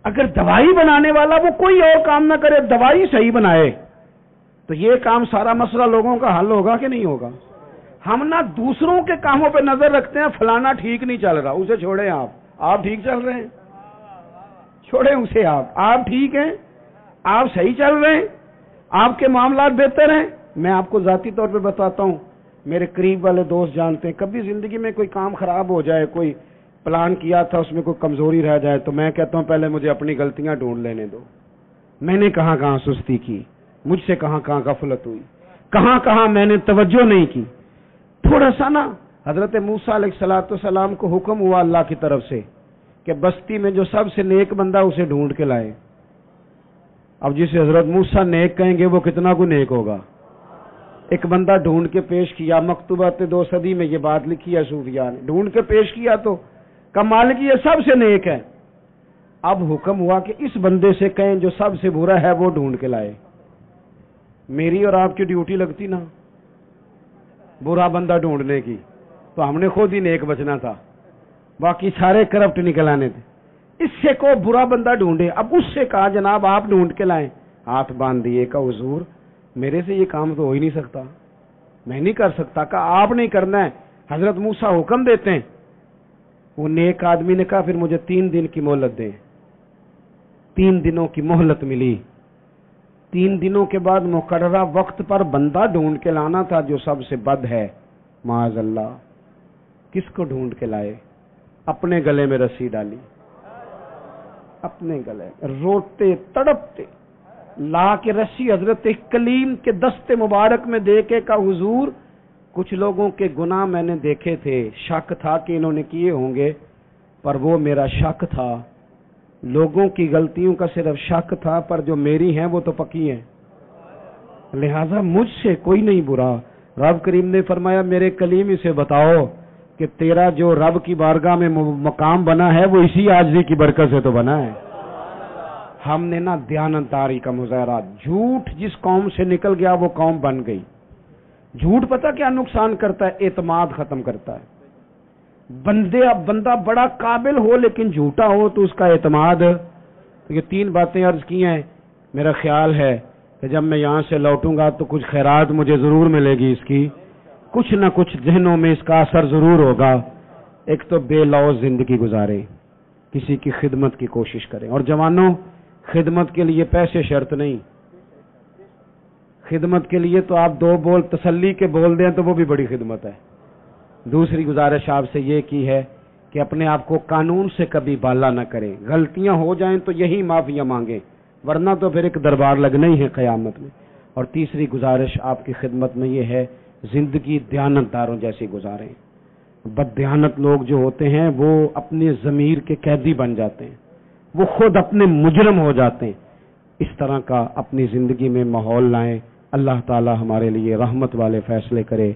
اگر دوائی بنانے والا وہ کوئی اور کام نہ کرے، دوائی صحیح بنائے تو یہ کام سارا مسئلہ لوگوں کا حل ہوگا کہ نہیں ہوگا؟ ہم نہ دوسروں کے کاموں پہ نظر رکھتے ہیں، فلانا ٹھیک نہیں چل رہا، اسے چھوڑیں، آپ ٹھیک چل رہے ہیں، چھوڑیں اسے، آپ ٹھیک ہیں، آپ صحیح چل رہے ہیں، آپ کے معاملات بہتر ہیں۔ میں آپ کو ذاتی طور پہ بتاتا ہوں، میرے قریب والے دوست جانتے ہیں، کبھی زندگی میں کوئی کام خراب ہو جائے، کوئی پلان کیا تھا اس میں کوئی کمزوری رہ جائے تو میں کہتا ہوں پہلے مجھے اپنی غلطیاں ڈھونڈ لینے دو، میں نے کہاں کہاں سستی کی، مجھ سے کہاں کہاں غفلت ہوئی، کہاں کہاں میں نے توجہ نہیں کی۔ تھوڑا سا نا، حضرت موسیٰ علیہ السلام کو حکم ہوا اللہ کی طرف سے کہ بستی میں جو سب سے نیک بندہ اسے ڈھونڈ کے لائے۔ اب جسے حضرت موسیٰ نیک کہیں گے وہ کتنا کو نیک ہوگا؟ ایک بندہ ڈھونڈ کے پیش کیا، مکتوبات 2 صدی میں یہ بات لکھی ہے صوفیاء نے، ڈھونڈ کے پیش کیا تو کمال کی یہ سب سے نیک ہے۔ اب حکم ہوا کہ اس بندے سے کہیں جو سب سے برا ہے وہ ڈھونڈ کے لائے۔ میری اور آپ کی ڈیوٹی لگتی نا برا بندہ ڈھونڈنے کی، تو ہم نے خود ہی نیک بچنا تھا، باقی سارے کرپٹ نکل آنے تھے۔ اس سے کو برا بندہ ڈھونڈے، اب اس سے کہا جناب آپ ڈھونڈ کے لائیں، ہاتھ باندھ دیے، کہا حضور میرے سے یہ کام تو ہو ہی نہیں سکتا، میں نہیں کر سکتا۔ کہا آپ نہیں کرنا ہے، حضرت موسیٰ حکم دیتے ہیں۔ وہ نیک آدمی نے کہا پھر مجھے 3 دن کی مہلت دیں۔ 3 دنوں کی مہلت ملی۔ 3 دنوں کے بعد مقررہ وقت پر بندہ ڈھونڈ کے لانا تھا جو سب سے بد ہے معاذ اللہ. کس کو ڈھونڈ کے لائے؟ اپنے گلے میں رسی ڈالی، اپنے گلے روتے تڑپتے لا کے رسی حضرت کلیم کے دست مبارک میں دے کے کہا حضور کچھ لوگوں کے گناہ میں نے دیکھے تھے، شک تھا کہ انہوں نے کیے ہوں گے، پر وہ میرا شک تھا. لوگوں کی غلطیوں کا صرف شک تھا، پر جو میری ہیں وہ تو پکی ہیں، لہذا مجھ سے کوئی نہیں برا. رب کریم نے فرمایا میرے کلیم اسے بتاؤ کہ تیرا جو رب کی بارگاہ میں مقام بنا ہے وہ اسی عاجزی کی برکت سے تو بنا ہے. ہم نے نا دیانتداری کا مظاہرہ، جھوٹ جس قوم سے نکل گیا وہ قوم بن گئی. جھوٹ پتہ کیا نقصان کرتا ہے؟ اعتماد ختم کرتا ہے. بندہ بڑا قابل ہو لیکن جھوٹا ہو تو اس کا اعتماد. تو یہ 3 باتیں عرض کی ہیں. میرا خیال ہے کہ جب میں یہاں سے لوٹوں گا تو کچھ خیرات مجھے ضرور ملے گی، اس کی کچھ نہ کچھ ذہنوں میں اس کا اثر ضرور ہوگا. ایک تو بے لوث زندگی گزارے، کسی کی خدمت کی کوشش کریں. اور جوانوں، خدمت کے لیے پیسے شرط نہیں، خدمت کے لیے تو آپ 2 بول تسلی کے بول دیں تو وہ بھی بڑی خدمت ہے. دوسری گزارش آپ سے یہ کی ہے کہ اپنے آپ کو قانون سے کبھی بالا نہ کریں. غلطیاں ہو جائیں تو یہی معافیاں مانگیں، ورنہ تو پھر ایک دربار لگنا ہی ہے قیامت میں. اور تیسری گزارش آپ کی خدمت میں یہ ہے زندگی دیانتداروں جیسی گزاریں. بد دیانت لوگ جو ہوتے ہیں وہ اپنے ضمیر کے قیدی بن جاتے ہیں، وہ خود اپنے مجرم ہو جاتے ہیں. اس طرح کا اپنی زندگی میں ماحول لائیں. اللہ تعالی ہمارے لیے رحمت والے فیصلے کرے.